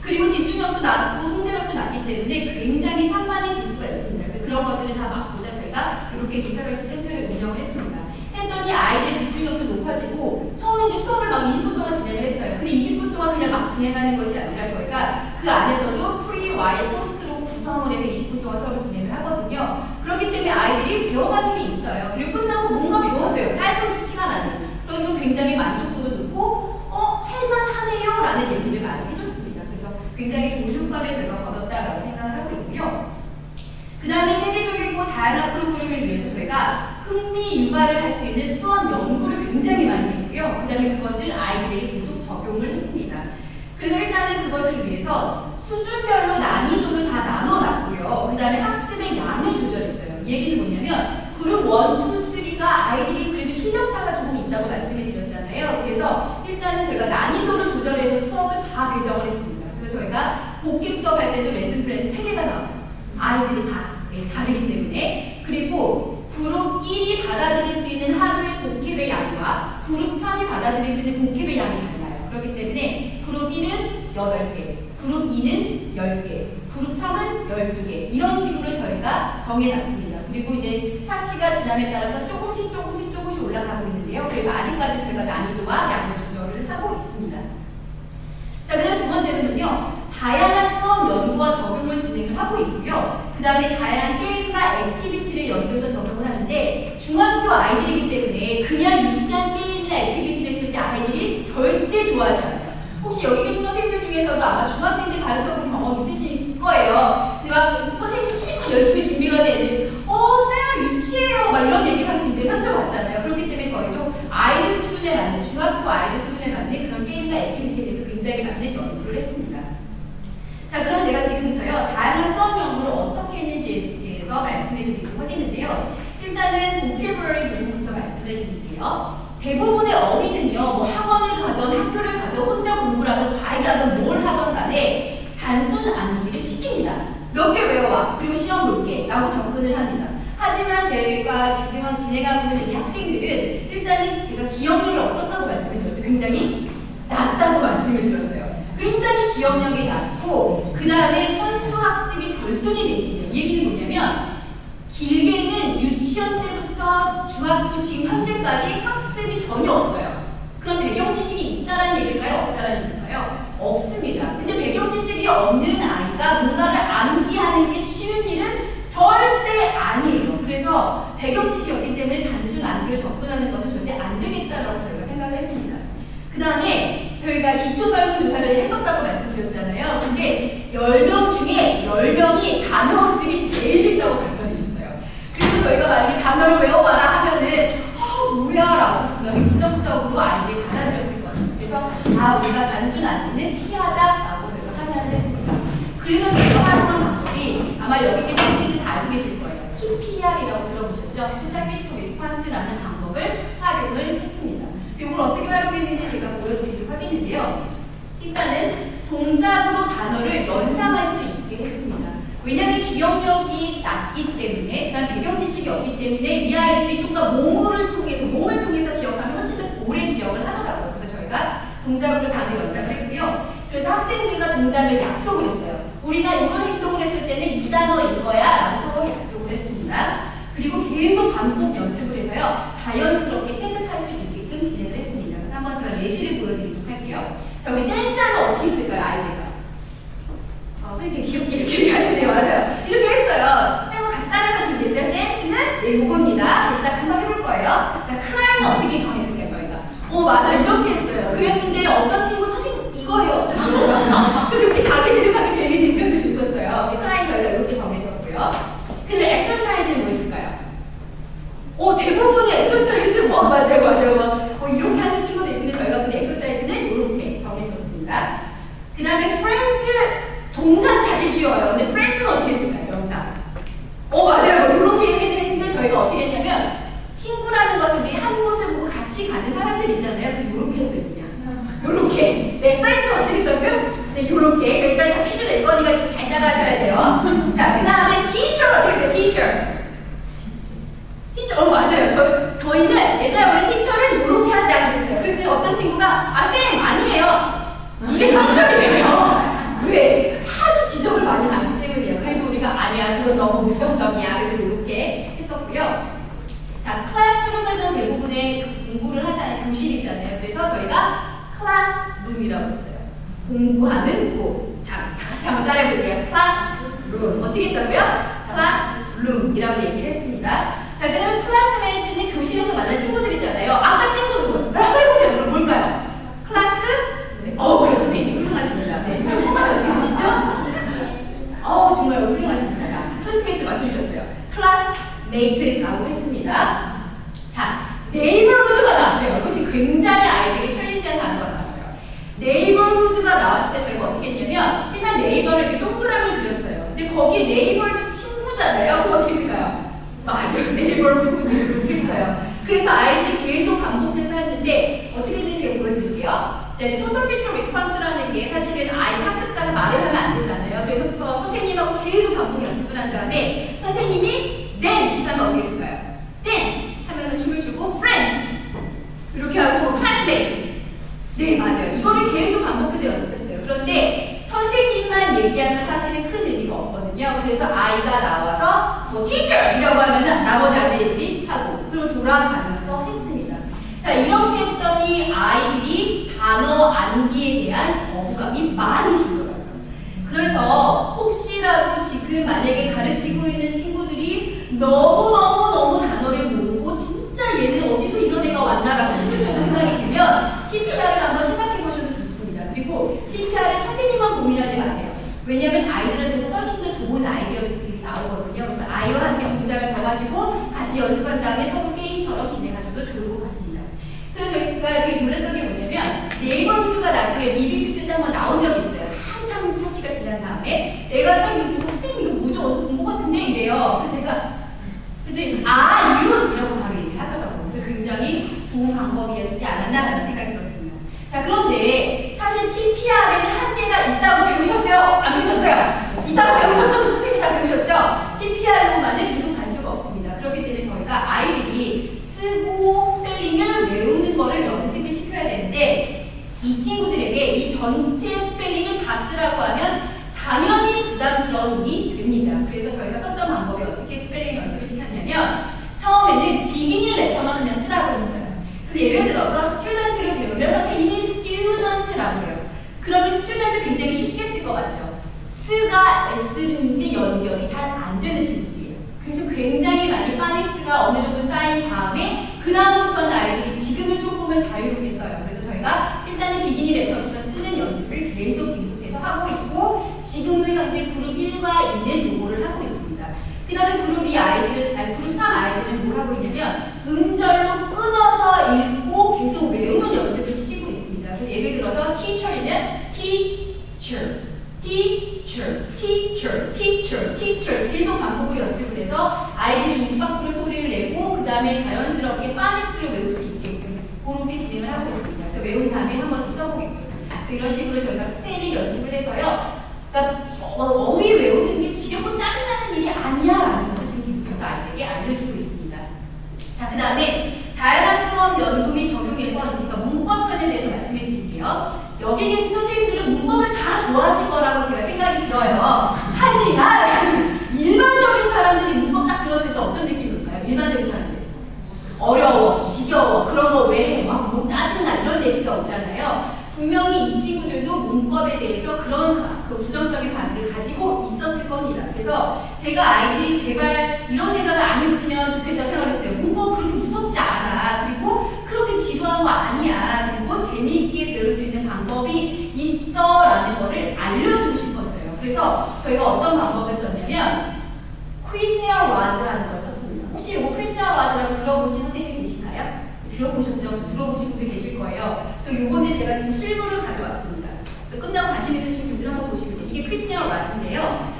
그리고 집중력도 낮고 통제력도 낮기 때문에 굉장히 산만해질 수가 있습니다. 그래서 그런 것들을 다 막고자 저희가 이렇게 리터러시 센터를 운영을 했습니다. 했더니 아이들의 집중력도 높아지고 처음에 이제 수업을 막 20분 동안 진행을 했어요. 근데 20분 동안 그냥 막 진행하는 것이 아니라 저희가 그 안에서도 프리, 와일, 포스트로 구성을 해서 20분 동안 수업을 진행을 하거든요. 그렇기 때문에 아이들이 배워가는 게 있어요. 그리고 끝나고 뭔가 배웠어요. 짧은 시간 안에. 그러면 굉장히 만족도도 높고 할만하네요 라는 얘기를 많이 해줬습니다. 그래서 굉장히 좋은 효과를 저희가 거뒀다라고 생각을 하고 있고요. 그 다음에 체계적이고 다양한 프로그램을 위해서 저희가 흥미 유발을 할 수 있는 수업 연구를 굉장히 많이 했고요. 그 다음에 그것을 아이들에게 계속 적용을 했습니다. 그래서 일단은 그것을 위해서 수준별로 난이도를 다 나눠놨고요. 그 다음에 학습의 양을 조절했어요. 이 얘기는 뭐냐면 그룹 1, 2, 3가 아이들이 그래도 실력차가 조금 있다고 말씀을 드렸잖아요. 그래서 일단은 저희가 난이도를 조절해서 수업을 다 배정을 했습니다. 그래서 저희가 복귀 수업할 때도 레슨 플랜이 3개가 나와요. 아이들이 다 다르기 때문에. 그리고 그룹 1이 받아들일 수 있는 하루의 복습의 양과 그룹 3이 받아들일 수 있는 복습의 양이 달라요. 그렇기 때문에 그룹 1은 8개, 그룹 2는 10개, 그룹 3은 12개 이런 식으로 저희가 정해놨습니다. 그리고 이제 차시가 지남에 따라서 조금씩 올라가고 있는데요. 그래서 아직까지 저희가 난이도와 양을 조절을 하고 있습니다. 자, 그다음 두 번째로는요. 다양한 수업 연구와 적용을 진행을 하고 있고요. 그 다음에 다양한 게임과 액티비티를 연구해서 적용을 하는데 중학교 아이들이기 때문에 그냥 유치한 게임이나 액티비티를 했을 때 아이들이 절대 좋아하지 않아요. 혹시 여기 계신 선생님들 중에서도 아마 중학생들 가르쳐본 경험 있으실 거예요. 근데 막 선생님이 실컷 열심히 준비가 된 애들 쌤 유치해요 막 이런 얘기를 하면 굉장히 상처받잖아요. 그렇기 때문에 저희도 아이들 수준에 맞는 중학교 아이들 수준에 맞는 그런 게임과 액티비티에 대해서 굉장히 많은 연구를 했습니다. 자, 그럼 제가 지금부터요 다양한 수업 연구를 어떻게 했는지에 대해서 말씀해 드리도록 하겠는데요. 일단은 보케블러리 부분부터 말씀을 드릴게요. 대부분의 어린이는요, 뭐 학원을 가든 학교를 가든 혼자 공부를 하든 과외를 하든 뭘 하든 간에 단순 암기를 시킵니다. 몇 개 외워와 그리고 시험 볼게 라고 접근을 합니다. 하지만 저희가 지금 진행하고 있는 이 학생들은 일단은 제가 기억력이 어떻다고 말씀을 드렸죠. 굉장히 낮다고 말씀을 드렸어요. 굉장히 기억력이 낮고 그 다음에 선수 학습이 덜손이 되어 있습니다. 이 얘기는 뭐냐면 길게는 유치원 때부터 중학교 지금 현재까지 학습이 전혀 없어요. 그럼 배경 지식이 있다라는 얘기일까요? 없다라는 얘기일까요? 없습니다. 근데 배경 지식이 없는 아이가 뭔가를 암기하는 게 쉬운 일은 절대 아니에요. 그래서 배경 지식이 없기 때문에 단순 암기로 접근하는 것은 절대 안 되겠다라고 저희가 생각을 했습니다. 그 다음에 저희가 기초 설문조사를 했었다고 말씀드렸잖아요. 근데 10명 중에 10명이 단어 학습이 제일 쉽다고 답변해 주셨어요. 그래서 저희가 만약에 단어를 외워봐라 하면은 뭐야? 라고 분명히 부정적으로 아이들이 받아들였을 거예요. 그래서 우리가 단순 암기는 피하자라고 저희가 판단을 했습니다. 그래서 저희가 활용한 방법이 아마 여기 계신 분들이 다 알고 계실 거예요. TPR이라고 들어보셨죠? Topic Response라는 방법을 활용을 했습니다. 이걸 어떻게 활용했는지 제가 보여드리도록 하겠는데요. 일단은 동작으로 단어를 연상할 수 있게 했습니다. 왜냐하면 기억력이 낮기 때문에, 그다음 배경 지식이 없기 때문에 이 아이들이 좀 더 몸을 통해서 기억하면 훨씬 더 오래 기억을 하더라고요. 그래서 저희가 동작으로 단어 연상을 했고요. 그래서 학생들과 동작을 약속을 했어요. 우리가 이런 행동을 했을 때는 이 단어인 거야 라고 서로 약속을 했습니다. 그리고 계속 반복 연습을 해서요. 자연스럽게 체득할 수 있게끔 진행을 했습니다. 그래서 한번 제가 예시를 보여드리도록 할게요. 자, 우리 댄스하면 어떻게 했을까요, 아이들과? 선생님 귀엽게 이렇게 얘기하시네요. 맞아요. 이렇게 했어요. 한번 같이 따라해보시겠어요? 댄스는 요겁니다. 일단 한번 해볼 거예요. 자, 크라이는 어떻게 정했을까요, 저희가? 맞아. 이렇게 했어요. 그랬는데 어떤 친구 선생님 이거예요. 또 그렇게 자기들만의 재밌는 표현도 줬었어요. 크라이 저희가 이렇게 정했었고요. 근데 엑서사이즈는 뭐 있을까요? 대부분이 엑서사이즈 맞아요. 이렇게 하는 친구도 있는데 저희가 근데 엑서사이즈는 이렇게 정했었습니다. 그 다음에 프렌즈 동사는 사실 쉬워요. 근데 프렌즈는 어떻게 했을까요? 명사. 맞아요. 이렇게 했는데 저희가 어떻게 했냐면 친구라는 것을 우리 한 곳을 보고 같이 가는 사람들 있잖아요. 그래서 이렇게 했어요. 그냥 이렇게. 네, 프렌즈는 어떻게 했다고요? 네, 이렇게. 일단 다 퀴즈 낼 거니까 지금 잘 따라하셔야 돼요. 자, 그 다음에 teacher 어떻게 했어요? teacher. 맞아요. 저희는 예전에 원래 티처를 이렇게 하지 않겠어요. 그런데 어떤 친구가 쌤 아니에요. 이게 티처이래요. 왜? 하도 지적을 많이 하기 때문이에요. 그래도 우리가 아니야. 그건 너무 부정적이야. 그래서 이렇게 했었고요. 자, 클래스룸에서 대부분의 공부를 하잖아요. 교실이잖아요. 그래서 저희가 클래스룸이라고 했어요. 공부하는 곳. 자, 다 같이 한번 따라해볼게요. 클래스룸. 어떻게 했다고요? 클래스룸이라고 얘기를 했습니다. 자, 그 다음에 클래스메이트는 교실에서 만난 친구들이잖아요. 아까 친구들 뭐였어요? 한번 해보세요. 그럼 뭘까요? 클래스? 네. 그래, 선생님. 훌륭하십니다. 네, 정말 소감이 어떻게 되시죠? 정말 훌륭하십니다. 자, 클래스메이트 맞춰주셨어요. 클래스메이트라고 했습니다. 자, 네이버후드가 나왔어요. 이거 지금 굉장히 아이들에게 챌린지한 단어가 나왔어요. 네이버후드가 나왔을 때 저희가 어떻게 했냐면 일단 네이버를 이렇게 동그라미를 그렸어요. 근데 거기에 네이버도 친구잖아요. 그럼 어떻게 했을까요? 맞아요. 네이버후드 이렇게 했어요. 그래서 아이들이 계속 반복해서 했는데 어떻게 했는지 제가 보여드릴게요. 자, 토탈 피지컬 리스폰스라는 게 사실은 아이 학습자가 말을 하면 안 되잖아요. 그래서 선생님하고 계속 반복 연습을 한 다음에 선생님이 댄스 하면 어떻게 했을까요? 댄스 하면은 춤을 추고 friends 이렇게 하고 classmates. 네, 맞아요. 이거를 계속 반복해서 연습했어요. 그런데 선생님만 얘기하면 사실은 큰 의미가 없거든요. 그래서 아이가 나와서 뭐 teacher이라고 하면 나머지 아이들이 하고 그리고 돌아가면서 했습니다. 자, 이렇게 했더니 아이들이 단어 암기에 대한 거부감이 많이 줄어요. 그래서 혹시라도 지금 만약에 가르치고 있는 친구들이 너무 단어를 모르고 진짜 얘는 어디서 이런 애가 왔나라고 싶을 정도 생각이 들면 TPR을 한번 생각해 보셔도 좋습니다. 그리고 TPR은 선생님만 고민하지 마세요. 왜냐하면 아이들한테서 훨씬 더 좋은 아이디어들이 나오거든요. 그래서 아이와 함께 문장을 정하시고 같이 연습한 다음에 서로 게임처럼 진행하셔도 좋을 것 같습니다. 그래서 저희가 되게 놀랐던 게 뭐냐면 네이버후드가 나중에 리뷰 퀴즈 때 한번 나온 적이 있어요. 한참 사시가 지난 다음에 내가 딱 이거 선생님 이거 뭐죠? 어디서 본 것 같은데? 이래요. 그래서 제가 근데 이라고 바로 얘기를 하더라고요. 그래서 굉장히 좋은 방법이었지 않았나라는 생각이 들었습니다. 자, 그런데 사실 TPR에는 한계가 있다고 배우셨어요? 안 배우셨어요? 있다고 배우셨죠? 선생님이 다 배우셨죠? TPR로만은 계속 갈 수가 없습니다. 그렇기 때문에 저희가 아이들이 쓰고 스펠링을 외우는 거를 연습을 시켜야 되는데 이 친구들에게 이 전체 스펠링을 다 쓰라고 하면 당연히 부담스러운 일이 됩니다. 그래서 저희가 썼던 방법이 어떻게 스펠링 연습을 시켰냐면 처음에는 비기닝 레터만 그냥 쓰라고 했어요. 근데 예를 들어서 스튜던트를 배우면 선생님이 스튜던트라고 해요. 그러면 스튜던트 굉장히 쉽게 쓸 것 같죠? 스가 S인지 연결이 잘 안 되는 친구들이에요. 그래서 굉장히 많이 파닉스가 어느 정도 쌓인 다음에 그 다음부터는 아이들이 지금은 조금은 자유롭게 써요. 그래서 저희가 일단은 비기닝 레터부터 쓰는 연습을 계속해서 하고 있고 지금도 현재 그룹 1과 2는 요거를 하고 있습니다. 그 다음에 그룹 3 아이들은 뭘 하고 있냐면 음절로 끊어서 읽고 계속 외우는 연습을 시키고 있습니다. 그래서 예를 들어서 teacher이면 teacher, teacher, teacher, teacher, teacher 계속 반복을 연습을 해서 아이들이 입 밖으로 소리를 내고 그 다음에 자연스럽게 파닉스를 외울 수 있게끔 그렇게 진행을 하고 있습니다. 그래서 외운 다음에 한 번씩 써보겠습니다. 또 이런 식으로 저희가 스페인 연습을 해서요. 그러니까 어휘 외우는 게 지겹고 짜증나는 일이 아니야라는 것을 계속해서 아이들에게 알려주고 있습니다. 자, 그 다음에 다양한 수업 연구 및 적용해서 제가 문법편에 대해서 말씀해 드릴게요. 여기 계신 선생님들은 문법을 다 좋아하실 거라고 제가 생각이 들어요. 거잖아요. 분명히 이 친구들도 문법에 대해서 그런 그 부정적인 반응을 가지고 있었을 겁니다. 그래서 제가 아이들이 제발 이런 생각을 안 했으면 좋겠다고 생각했어요. 문법 그렇게 무섭지 않아. 그리고 그렇게 지루한 거 아니야. 그리고 재미있게 배울 수 있는 방법이 있어 라는 거를 알려주고 싶었어요. 그래서 저희가 어떤 방법을 썼냐면 questionnaire was라는 걸 썼습니다. 혹시 이거 questionnaire was라고 들어보신 선생님이 계신가요? 들어보셨죠? 들어보신 분들 계실 거예요. 또 요번에 제가 지금 실물을 가져왔습니다. 그래서 끝나고 관심 있으신 분들 한번 보시면 돼요. 이게 questionnaire was인데요.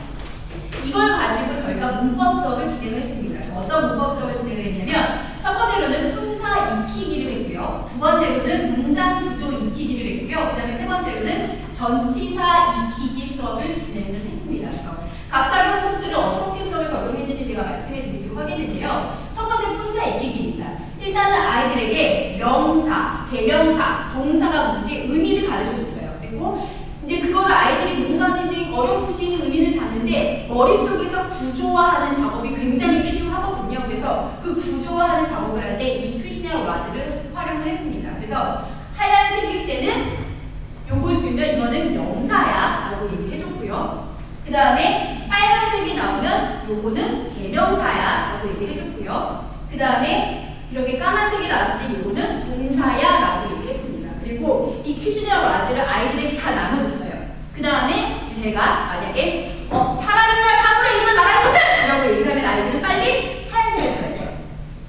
이걸 가지고 저희가 문법 수업을 진행을 했습니다. 어떤 문법 수업을 진행을 했냐면 첫 번째로는 품사 익히기를 했고요. 두 번째로는 문장 구조 익히기를 했고요. 그 다음에 세 번째로는 전치사 익히기 수업을 진행을 했습니다. 그래서 각각의 항목들을 어떻게 수업을 적용했는지 제가 말씀해 드리도록 하겠는데요. 첫 번째 품사 익히기입니다. 일단은 아이들에게 명사, 대명사, 동사가 뭔지 의미를 가르쳐줬어요. 그리고 이제 그걸 아이들이 뭔가 이제 어렴풋이 의미를 잡는데 머릿속에서 구조화하는 작업이 굉장히 필요하거든요. 그래서 그 구조화하는 작업을 할 때 이 questionnaire was를 활용을 했습니다. 그래서 하얀색일 때는 요걸 들면 이거는 명사야 라고 얘기를 해줬고요. 그 다음에 빨간색이 나오면 요거는 대명사야 라고 얘기를 해줬고요. 그 다음에 이렇게 까만색이 나왔을 때 이거는 동사야 라고 얘기를 했습니다. 그리고 이 questionnaire was를 아이들에게 다 나눠줬어요. 그 다음에 제가 만약에 사람이나 사물의 이름을 말하는 것은! 라고 얘기를 하면 아이들은 빨리 하얀색을 들어야 돼요.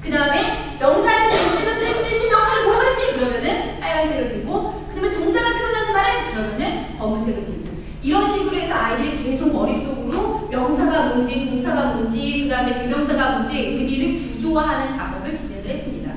그 다음에 명사를 대신해서 쓸 수 있는 명사를 뭐라 그랬지? 그러면은 빨간색을 들고 그 다음에 동작을 표현하는 말은 그러면은 검은색을 들고 이런 식으로 해서 아이들이 계속 머릿속으로 명사가 뭔지 동사가 뭔지 그 다음에 대명사가 뭔지 의미를 구조화하는 작업을 진행을 했습니다.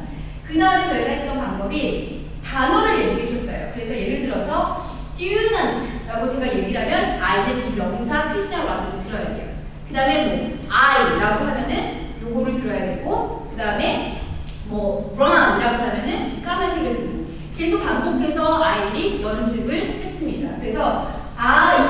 그 다음에 저희가 했던 방법이 단어를 얘기해 줬어요. 그래서 예를 들어서 student라고 제가 얘기를 하면 아이들 이 명사 questionnaire was를 들어야 돼요. 그 다음에 뭐 I라고 하면은 요거를 들어야 되고 그 다음에 뭐 brown이라고 하면은 까만색을 들고 계속 반복해서 아이들이 연습을 했습니다. 그래서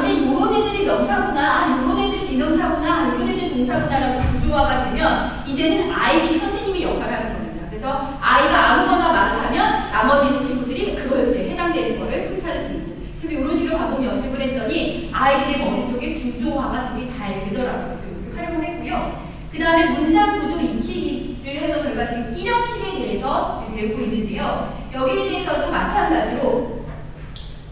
이제 요런 애들이 명사구나, 요런 애들이 대명사구나, 요런 애들이 동사구나라고 구조화가 되면 이제는 아이들이 선생님의 역할을 하는 겁니다. 그래서 아이가 아무거나 말을 하면 나머지 친구들이 그걸 이제 해당되는 거를 품사를 들고 그래서 이런 식으로 반복 연습을 했더니 아이들의 머릿속에 구조화가 되게 잘 되더라고요. 이렇게 활용을 했고요. 그 다음에 문장 구조 익히기를 해서 저희가 지금 1형식에 대해서 지금 배우고 있는데요. 여기에 대해서도 마찬가지로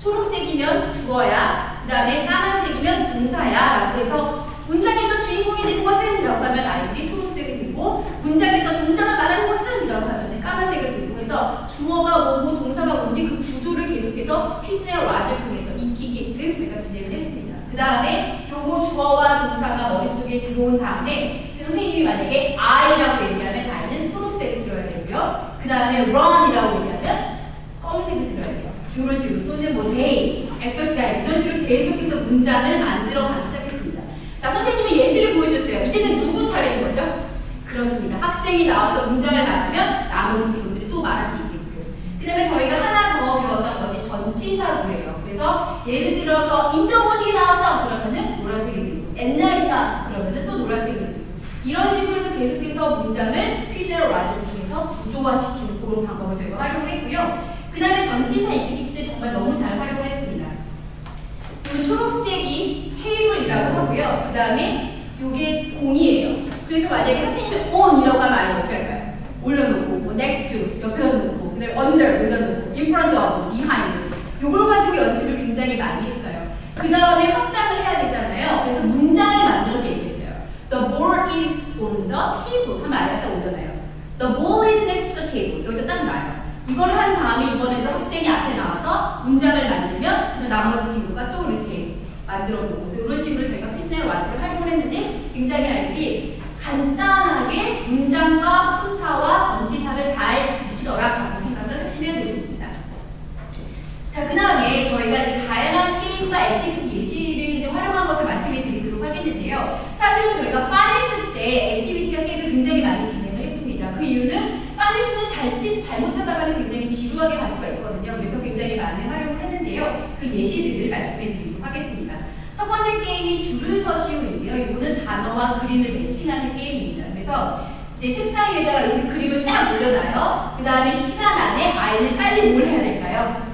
초록색이면 주어야, 그 다음에 까만색이면 동사야 라고 해서 문장에서 주인공이 되는 것은 이라고 하면 아이들이 초록색을 들고 문장에서 동작을 말하는 것은 이라고 하면 까만색을 들고 해서 주어가 뭐고 동사가 뭔지 그 구조를 계속해서 questionnaire was를 통해서 익히게끔 저희가 진행을 했습니다. 그 다음에 요거 주어와 동사가 머릿속에 들어온 다음에 선생님이 만약에 I라고 얘기하면 I는 초록색을 들어야 되고요. 그 다음에 run이라고 얘기하면 검은색을 들어야 돼요. 이런 식으로 또는 뭐 day, exercise 이런 식으로 계속해서 문장을 만들어가기 시작했습니다. 자, 선생님이 예시를 보여줬어요. 이제는 누구 차례인 거죠? 그렇습니다. 학생이 나와서 문장을 말하면 나머지 친구들이 또 말할 수 있겠고요. 그 다음에 저희가 하나 더 배웠던 것이 전치사구예요. 그래서 예를 들어서 in the morning이 나와서 그러면은 노란색이 들고 at night이 나와서 그러면은 또 노란색이 들고 이런 식으로 해서 계속해서 문장을 questionnaire was를 통해서 구조화시키는 그런 방법을 저희가 활용을 했고요. 그 다음에 전치사 익히기 때 정말 너무 잘 활용을 했습니다. 이 초록색이 테이블이라고 하고요. 그 다음에 이게 공이에요. 그래서 만약에 선생님이 on이라고 하면 아이가 어떻게 할까요? 올려놓고, 뭐 next to, 옆에다 놓고, 그 다음에 under, 여기다 놓고, in front of, behind. 요걸 가지고 연습을 굉장히 많이 했어요. 그 다음에 확장을 해야 되잖아요. 그래서 문장을 만들어서 얘기했어요. The ball is on the table. 하면 아이가 딱 올려놔요. The ball is next to the table. 여기다 딱 놔요. 이걸 한 다음에 이번에도 학생이 앞에 나와서 문장을 만들면 나머지 친구가 또 이렇게 만들어보고 이런 식으로 저희가 questionnaire was를 활용을 했는데 굉장히 아이들이 간단하게 문장과 품사와 전치사를 잘 익히더라라고 생각을 하시면 되겠습니다. 자, 그 다음에 저희가 이제 다양한 게임과 액티비티 예시를 이제 활용한 것을 말씀해 드리도록 하겠는데요. 사실은 저희가 파네스 때 액티비티와 게임을 굉장히 많이 진행을 했습니다. 그 이유는 파네스는 자칫 잘못하다가는 굉장히 지루하게 갈 수가 있거든요. 그래서 굉장히 많은 활용을 했는데요. 그 예시들을 말씀해 드리도록 하겠습니다. 첫 번째 게임이 줄을 서시오인데요. 이거는 단어와 그림을 매칭하는 게임입니다. 그래서 이제 책상 위에다가 이렇게 그림을 쫙 올려놔요. 그 다음에 시간 안에 아이는 빨리 뭘 해야 될까요?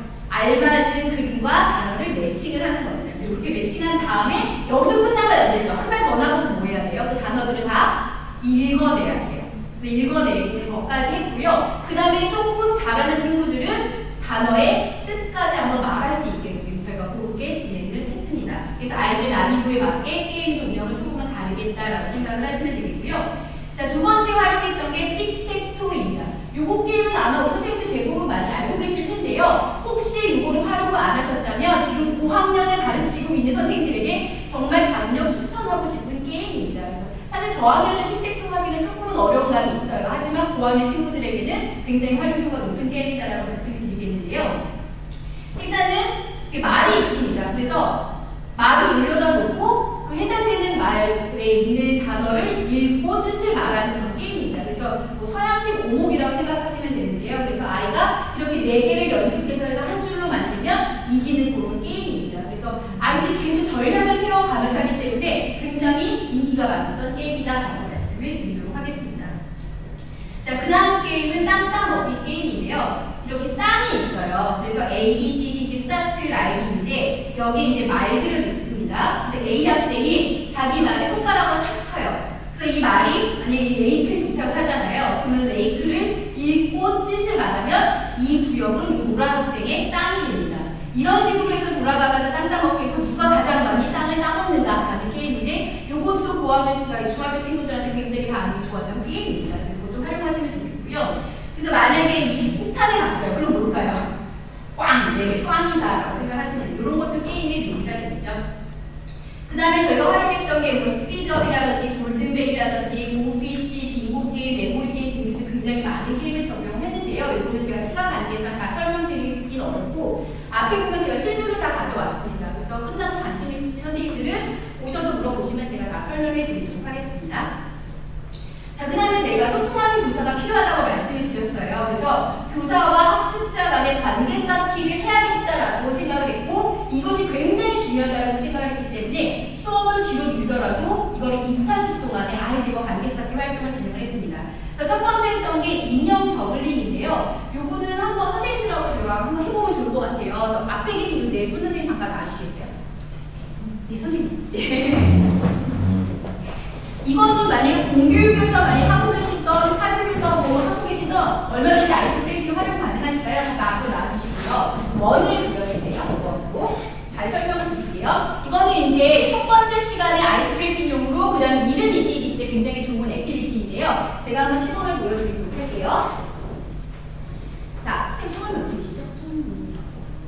그래서 읽어내는 것까지 했고요. 그 다음에 조금 잘하는 친구들은 단어의 뜻까지 한번 말할 수 있게끔 저희가 그렇게 진행을 했습니다. 그래서 아이들 난이도에 맞게 게임도 운영을 조금은 다르겠다라고 생각을 하시면 되겠고요. 자, 두 번째 활용했던 게 틱택토입니다. 요거 게임은 아마 우리 선생님들 대부분 많이 알고 계실 텐데요. 혹시 요거를 활용을 안 하셨다면 지금 고학년을 가르치고 있는 선생님들에게 정말 강력 추천하고 싶은 게임입니다. 그래서 사실 저학년은 틱택토 하기는 조금은 어려운 감이 있어요. 하지만 고학년 친구들에게는 굉장히 활용도가 높은 게임이다라고 말씀을 드리겠는데요. 일단은 말이 있습니다. 그래서 말을 올려다 놓고 그 해당되는 말에 있는 단어를 읽고 뜻을 말하는 그런 게임입니다. 그래서 뭐 서양식 오목이라고 생각하시면 되는데요. 그래서 아이가 이렇게 4개를 연속해서 해서 한 줄로 만들면 이기는 그런 게임입니다. 그래서 아이들이 계속 전략을 세워가면서 하기 때문에 굉장히 인기가 많았던 게임이다라고 말씀을 드리도록 하겠습니다. 자, 그 다음 게임은 땅땅 먹기 게임인데요. 이렇게 땅이 있어요. 그래서 A, B, C, D, 스타트 라인인데 여기 이제 말들을 넣습니다. 그래서 A 학생이 자기 말에 손가락을 탁 쳐요. 그래서 이 말이 만약에 A클에 도착을 하잖아요. 그러면 A클을 읽고 뜻을 말하면 이 구역은 이 노란 학생의 땅이 됩니다. 이런 식으로 해서 돌아가면서 땅 따먹기에서 누가 가장 많이 땅을 따먹는다라는 게임인데 이것도 고학년 중학교 친구들한테 굉장히 반응이 좋았던 게임입니다. 이것도 활용하시면 좋겠고요. 그래서 만약에 이 폭탄에 갔어요. 그럼 뭘까요? 꽝! 네, 꽝이다라고 생각하시면 돼요. 이런 것도 게임의 묘미가 되겠죠. 그 다음에 저희가 활용했던 게 뭐 스피드업이라든지 골든벨이라든지 모피쉬, 빙고 게임, 메모리 게임 등등도 굉장히 많은 게임을 적용했는데요. 이거는 제가 시간 관계상 다 설명드리긴 어렵고 앞에 보면 제가 실물을 다 가져왔습니다. 그래서 끝나고 관심 있으신 선생님들은 오셔서 물어보시면 제가 다 설명해 드리도록 하겠습니다. 자, 그 다음에 저희가 소통하는 교사가 필요하다고 말씀을 드렸어요. 그래서 교사와 학습자 간의 관계 쌓기를 해야겠다라고 생각을 했고 이것이 굉장히 중요하다고 생각을 했기 때문에 수업을 뒤로 밀더라도 이거를 2차식 동안에 아이들과 관계 쌓기 활동을 진행을 했습니다. 첫 번째 했던 게 인형 저글링인데요. 요거는 한번 선생님들하고 저랑 한번 해보면 좋을 것 같아요. 그래서 앞에 계신 네 분 선생님 잠깐 나와주시겠어요? 네, 선생님. 네. 이거는 만약에 공교육에서 만약에 하고 계시던, 사교육에서 뭐 하고 계시던 얼마든지 아이스 브레이킹 활용 가능하니까요. 잠깐 앞으로 나와주시고요. 원을 그려주세요. 원으로. 잘 설명을 드릴게요. 이거는 이제 첫 번째 시간에 아이스 브레이킹용으로 그 다음에 이름 읽기 때 굉장히 좋은 액티비티인데요. 제가 한번 시범을 보여드리도록 할게요. 자, 선생님 성함이 어떻게 되시죠?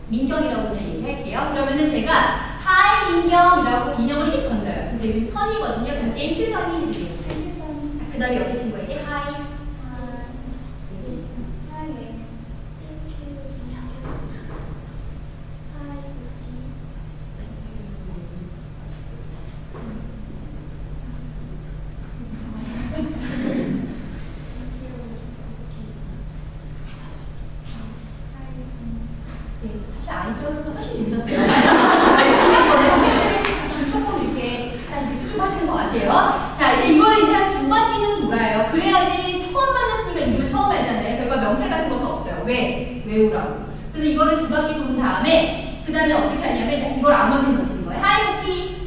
민경이라고 그냥 얘기할게요. 그러면은 제가 하이 민경이라고 인형을 휙 던져요. 그래서 여기 선이거든요. 그럼 땡큐 선이 되겠어요. 자, 그 다음에 옆에 친구에게 하이. 사실 아이디어스 훨씬 재밌었어요. 신경번에 선생님들이 조금 이렇게 좀 하시는 것 같아요. 자, 이제 이거를 이제 한 두 바퀴는 돌아요. 그래야지 처음 만났으니까 이름을 처음 알잖아요. 저희가 명찰 같은 것도 없어요. 왜? 외우라고. 그래서 이거를 두 바퀴 도는 다음에 그 다음에 어떻게 하냐면 자, 이걸 아무한테 넣으시는 거예요. 하이 피.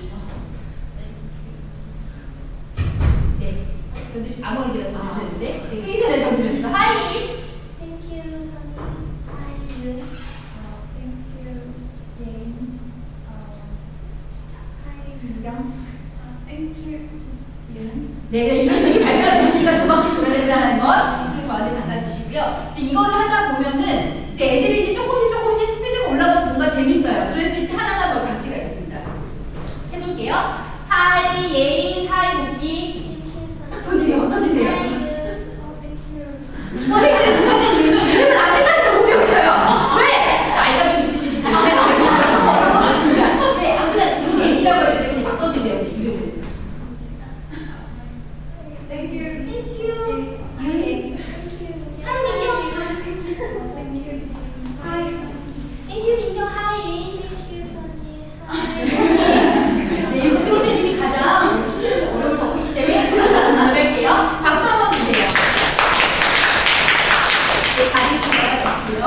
네. 저도 아무한테 넣으면 되는데 끄기 전에 적으셨어. 하이. 네, 이런 식의 발표가 됐으니까 두 바퀴 돌아야 된다는 걸 그리고 저한테 잠깐 주시고요. 이제 이거를 하다 보면은 이제 애들이 이제 조금씩 스피드가 올라가고 뭔가 재밌어요. 그랬을 때 하나가 더 장치가 있습니다. 해볼게요. 하이, 예인, 하이, 복귀. 던지세요. 선생님들이 못하는 이유는 이름을 아직까지도 못 배웠어요. 왜? 나이가 좀 있으시니까. 네, 아무튼 이거 제니라고 해도 되고 막 던지세요. 이름을. Thank you. 민경. 하이. 네, 이거 선생님이 가장 어려울 것 같기 때문에 저는 나갈게요. 박수 한번 주세요. 네, 가르치셔야 되고요.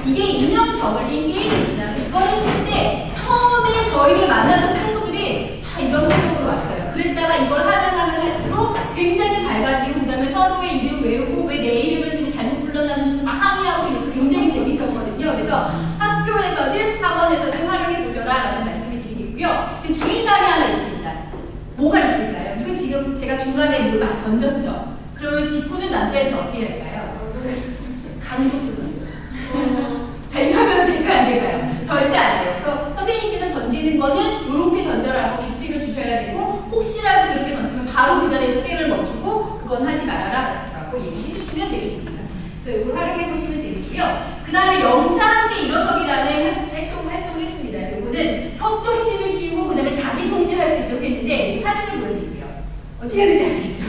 이게 인형 저글링 게임입니다. 이걸 했을 때 처음에 저희를 만났던 친구들이 다 이런 표정으로 왔어요. 그랬다가 이걸 하면 할수록 굉장히 밝아지고 그 다음에 서로의 이름 외우고 어디서든 학원에서든 활용해 보셔라 라는 말씀을 드리겠고요. 그 주의사항이 하나 있습니다. 뭐가 있을까요? 이거 지금 제가 중간에 뭘 막 던졌죠. 그러면 짓궂은 남자애는 어떻게 할까요? 가능속도 던져요. 자, 이러면 될까요? 안 될까요? 절대 안 돼요. 그래서 선생님께서 던지는 거는 이렇게 던져라고 규칙을 주셔야 되고, 혹시라도 그렇게 던지면 바로 그 자리에서 게임을 멈추고 그건 하지 말아라 라고 얘기해 주시면 되겠습니다. 그래서 이걸 활용해 보시면 되겠고요. 그 다음에 영자한테 일어서기라는 활동을 했습니다. 이거는 협동심을 키우고 그 다음에 자기 통제를 할 수 있도록 했는데, 사진을 보여드릴게요. 어떻게 하는지 아시겠죠?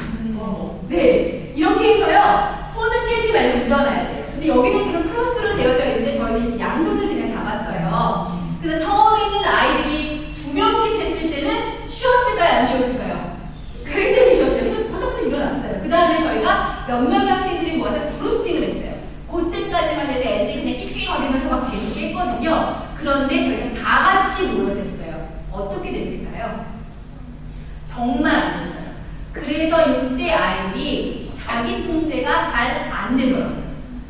네, 이렇게 해서요, 손은 떼지 말고 일어나야 돼요. 근데 여기는 지금 크로스로 되어져 있는데 저희는 양손을 그냥 잡았어요. 그래서 처음에 있는 아이들이 2명씩 했을 때는 쉬웠을까요? 안 쉬웠을까요? 굉장히 쉬웠어요. 벌떡부터 일어났어요. 그 다음에 저희가 몇 명의 학생들이 모아서 그룹핑을 했어요. 그때까지만 해도 애들이 그냥 끽끽거리면서 막 재밌게 했거든요. 그런데 저희가 다 같이 모여서 했어요. 어떻게 됐을까요? 정말 안 됐어요. 그래서 이때 아이들이 자기 통제가 잘 안 되더라고요.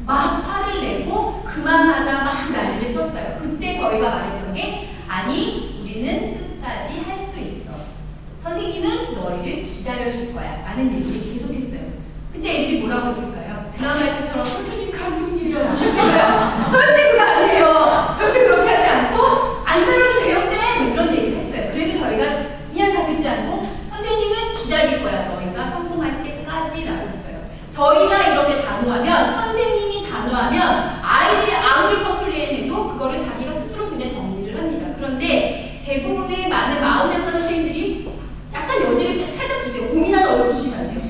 막 화를 내고 그만하자 막 난리를 쳤어요. 그때 저희가 말했던 게, 아니 우리는 끝까지 할 수 있어. 선생님은 너희를 기다려줄 거야 라는 얘기를 계속했어요. 근데 애들이 뭐라고 했을까요? 드라마에서처럼 선생님 감독님이라고 했을까요? 절대 그거 아니에요. 절대 그렇게 하지 않고 안 사려도 돼요 쌤! 이런 얘기를 했어요. 그래도 저희가 이한 다 듣지 않고 선생님은 기다릴 거야 너희가 성공할 때까지 라고 했어요. 저희가 이렇게 단호하면, 선생님이 단호하면 아이들이 아무리 컴플레인해도 그거를 자기가 스스로 그냥 정리를 합니다. 그런데 대부분의 많은 마음 약한 선생님들이 약간 여지를 살짝 주세요. 고민하는 얼굴 주시면 안 돼요.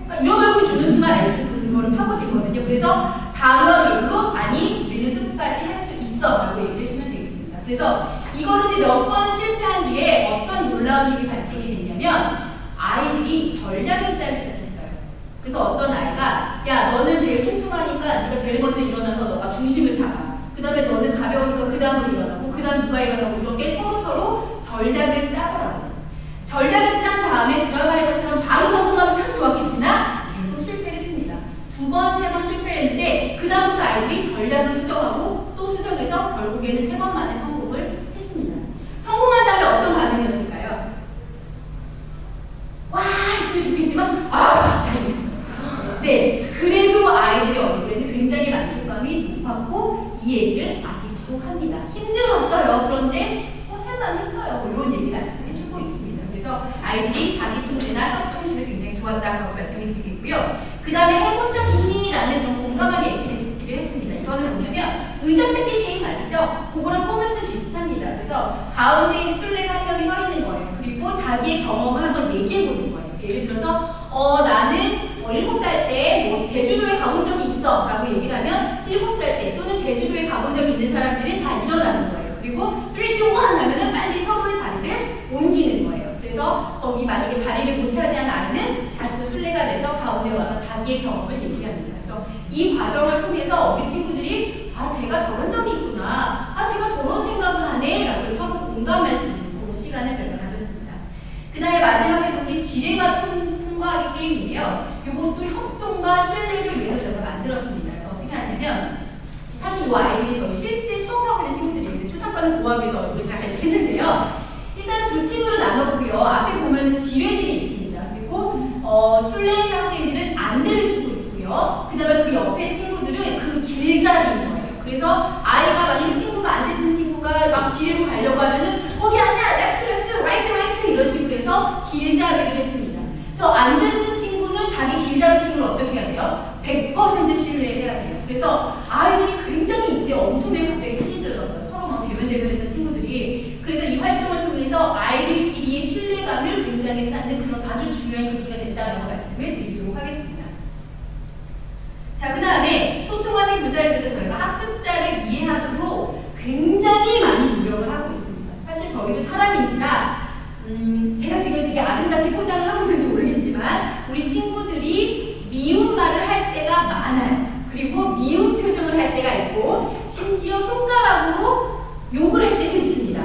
그러니까 이런 얼굴 주는 순간 아이들이 그거를 파고들거든요. 그래서 단호하게 일로, 아니 우리는 끝까지 할 수 있어 라고 얘기를 해주면 되겠습니다. 그래서 이거를 이제 몇 번 실패한 뒤에 어떤 놀라운 일이 발생이 됐냐면, 아이들이 전략을 짜기 시작했어요. 그래서 어떤 아이가, 야 너는 제일 뚱뚱하니까 네가 제일 먼저 일어나서 너가 중심을 잡아. 그 다음에 너는 가벼우니까 그 다음으로 일어나고, 그 다음 누가 일어나고, 이렇게 서로 전략을 짜더라고요. 전략을 짠 다음에 드라마에서처럼 바로 성공하면 참 좋았겠으나 계속 실패를 했습니다. 2번, 3번 실패를 했는데 그 다음부터 아이들이 전략을 수정하고 또 수정해서 결국에는 3번 만에 성공을 했습니다. 성공한 다음에 어떤 반응이었을까요? 와 했으면 좋겠지만 다행했어. 네, 그래도 아이들의 얼굴에는 굉장히 만족감이 높았고 이 얘기를 아직도 합니다. 힘들었어요. 그런데 할만했어요. 이런 얘기를 아직도 해주고 있습니다. 그래서 아이들이 자기 통제나 협동심이 굉장히 좋았다고 말씀을 드리겠고요. 그 다음에 해본 적 있니? 라는 그런 공감하게 액티비티를 했습니다. 이거는 뭐냐면 의자 뺏기 게임 아시죠? 그거랑 포맷은 비슷합니다. 그래서 가운데 술래가 한 명이 서 있는 거예요. 그리고 자기의 경험을 한번 얘기해보는 거예요. 예를 들어서 나는 7살 때 뭐 제주도에 가본 적이 있어 라고 얘기를 하면 7살 때 또는 제주도에 가본 적이 있는 사람들은 다 일어나는 거예요. 그리고 3, 2, 1 하면은 빨리 서로의 자리를 옮기는 거예요. 그래서 거기 만약에 자리를 못 차지한 아이는 다시 또 술래가 돼서 가운데 와서 자기의 경험을 얘기합니다. 그래서 이 과정을 통해서 우리 친구들이 제가 저런 점이 있구나, 제가 저런 생각을 하네 라고 서로 공감할 수 있는 그런 시간을 저희가 가졌습니다. 그 다음에 마지막에 본 게 지뢰가 통과하기 게임인데요. 이것도 협동과 신뢰를 위해서 저희가 만들었습니다. 그래서 어떻게 하냐면, 사실 이 아이들이 저희 실제 수업하고 있는 친구들이 초상권을 보호하기 위해서 얼굴을 잘 했는데요. 일단 두 팀으로 나눠보고요. 앞에 보면은 지뢰들이 있습니다. 그리고 술래 학생들은 안대를 쓰고 있고요. 그 다음에 그 옆에 친구들은 그 길잡이인 거예요. 그래서 아이가 만약에 친구가 안대 쓴 친구가 막 지뢰로 가려고 하면은 거기 아니야, 레프트, 라이트 이런 식으로 해서 길잡이를 했습니다. 저 안대 쓴 친구는 자기 길잡이 친구를 어떻게 해야 돼요? 100% 신뢰해야 돼요. 그래서 아이들이 굉장히 이때 엄청나게 갑자기 친해지더라고요. 서로 막 대면대면했던 친구들이. 그래서 이 활동을 통해서 아이들끼리의 신뢰감을 굉장히 쌓는 그런 아주 중요한 계기가 됐다는 말씀을 드리도록 하겠습니다. 자, 그 다음에 소통하는 교사를 위해서 저희가 학습자를 이해하도록 굉장히 많이 노력을 하고 있습니다. 사실 저희도 사람인지라 제가 지금 되게 아름답게 포장을 하고 있는지 모르겠지만 우리 친구들이 미운 말을 할 때가 많아요. 그리고 미운 표정을 할 때가 있고 심지어 손가락으로 욕을 할 때도 있습니다.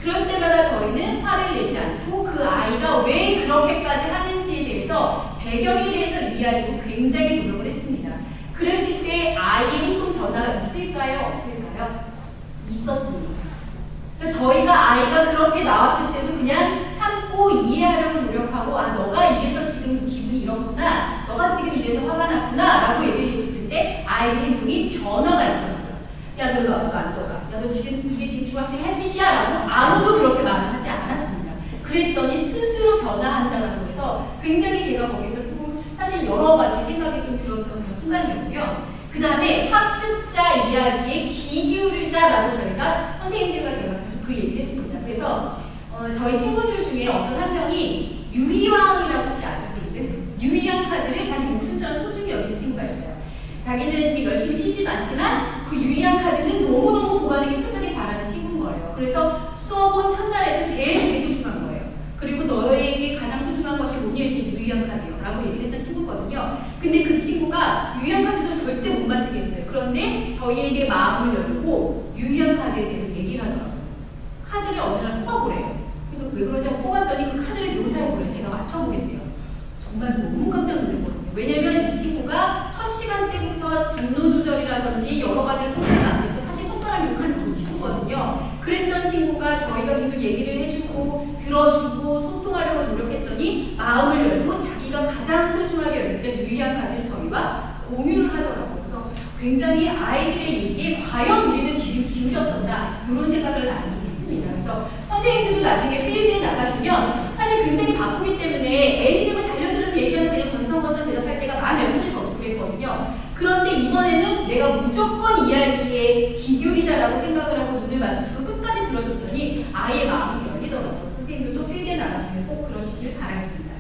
그럴 때마다 저희는 화를 내지 않고 그 아이가 왜 그렇게까지 하는지에 대해서 배경에 대해서 이해하려고 굉장히 노력을 했습니다. 그랬을 때 아이의 행동 변화가 있을까요? 없을까요? 있었습니다. 그러니까 저희가 아이가 그렇게 나왔을 때도 그냥 참고 이해하려고 노력하고 아 너가 이래서 지금 기분이 이렇구나 너가 지금 이래서 화가 났구나 라고 얘기했을 때 아이의 행동이 변화가 있더라고요. 야 너 일로 와, 너도 앉아봐. 야 너 지금 이게 지금 중학생이 할 짓이야 라고 아무도 그렇게 말을 하지 않았습니다. 그랬더니 스스로 변화한다라고 해서 굉장히 제가 거기서 사실 여러 가지 생각이 좀 들었던 그런 순간이었고요. 그 다음에 학습자 이야기에 귀 기울이자라고 저희가 선생님들과 제가 계속 그 얘기를 했습니다. 그래서 저희 친구들 중에 어떤 한 명이 유희왕이라고 혹시 아실 수 있는 유희왕 카드를 자기 목숨처럼 소중히 여기는 친구가 있어요. 자기는 열심히 쉬지 않지만 그 유희왕 카드는 너무너무 보관을 깨끗하게 잘하는 친구인 거예요. 그래서 수업 온 첫날에도 제일 그게 소중한 거예요. 그리고 너에게 가장 소중한 것이 뭐니? 이렇게 유희왕 카드요 라고 얘기를 했던 친구거든요. 근데 그 친구가 유희왕 카드도 절대 못 맞히겠어요. 그런데 저희에게 마음을 열고 유희왕 카드에 대해서 얘기를 하더라고요. 카드를 어느 날 뽑아보래요. 그래서 왜 그러지 하고 뽑았더니 그 카드를 묘사해보래요. 제가 맞춰보겠대요. 정말 너무 깜짝 놀랐거든요. 왜냐면 이 친구가 첫 시간 때부터 분노 조절이라든지 여러 가지를 통제가 안 돼서 사실 손가락 욕하는 그 친구거든요. 그랬던 친구가 저희가 계속 얘기를 해주고 들어주고 소통하려고 노력했더니 마음을 열고 자기가 가장 소중하게 여겼던 유희왕 카드를 저희와 공유를 하더라고요. 그래서 굉장히 아이들의 얘기에 과연 우리는 귀를 기울였었나 이런 생각을 많이 했습니다. 그래서 선생님들도 나중에 필드에 나가시면 사실 굉장히 바쁘기 때문에 애들이만 달려들어서 얘기하면 그냥 건성건성 대답할 때가 많아요. 사실 저도 그랬거든요. 그런데 이번에는 내가 무조건 이야기에 귀 기울이자라고 생각을 하고 눈을 마주치고 끝까지 들어줬더니 아이의 마음이 열리더라고요. 선생님들도 필드에 나가시면 꼭 그러시길 바라겠습니다.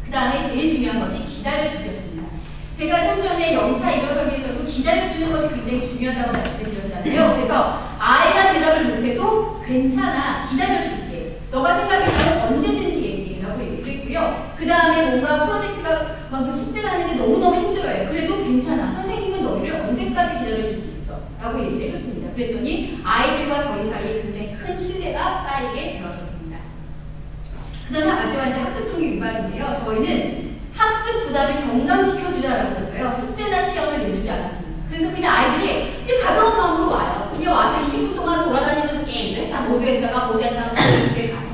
그 다음에 제일 중요한 것이 기다려주기였습니다. 제가 좀 전에 영차 일어서기에서도 기다려주는 것이 굉장히 중요하다고 말씀드렸잖아요. 그래서 아이가 대답을 못해도 괜찮아, 기다려줄게. 너가 생각해서 언제든지 얘기해라고 얘기를 했고요. 그 다음에 뭔가 프로젝트가 막 숙제를 하는데 너무너무 힘들어요. 그래도 괜찮아. 선생님은 너희를 언제까지 기다려줄 수 있어? 라고 얘기를 해줬습니다. 그랬더니 아이들과 저희 사이에 굉장히 큰 신뢰가 쌓이게 되었습니다. 그 다음에 마지막 이제 학습 동기 위반인데요. 저희는 학습 부담을 경감시켜주자라고 해서요. 숙제나 시험을 내주지 않았습니다. 그래서 그냥 아이들이 가벼운 마음으로 와요. 그냥 와서 20분 동안 돌아다니면서 게임도 했다, 모두했다가 집에 가요.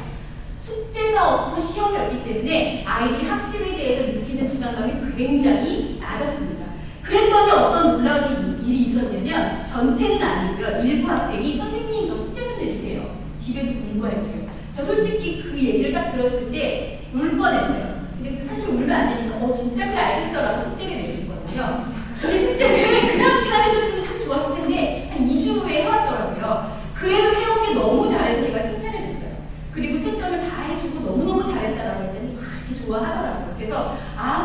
숙제가 없고 시험이 없기 때문에 아이들이 학습에 대해서 느끼는 부담감이 굉장히 낮았습니다. 그랬더니 어떤 놀라운 일이 있었냐면 전체는 아니고요. 일부 학생이 선생님 저 숙제 좀 내주세요. 집에서 공부할게요. 저 솔직히 그 얘기를 딱 들었을 때 울 뻔했어요. 근데 사실 울면 안 되니까 진짜 그래 알겠어 라고 숙제를 내줬거든요. 근데 숙제를 그 다음 시간에 해줬으면 참 좋았을 텐데 한 2주 후에 해왔더라고요. 그래도 해온 게 너무 잘해서 제가 칭찬해줬어요. 그리고 채점을 다 해주고 너무너무 잘했다라고 했더니 이렇게 좋아하더라고요. 그래서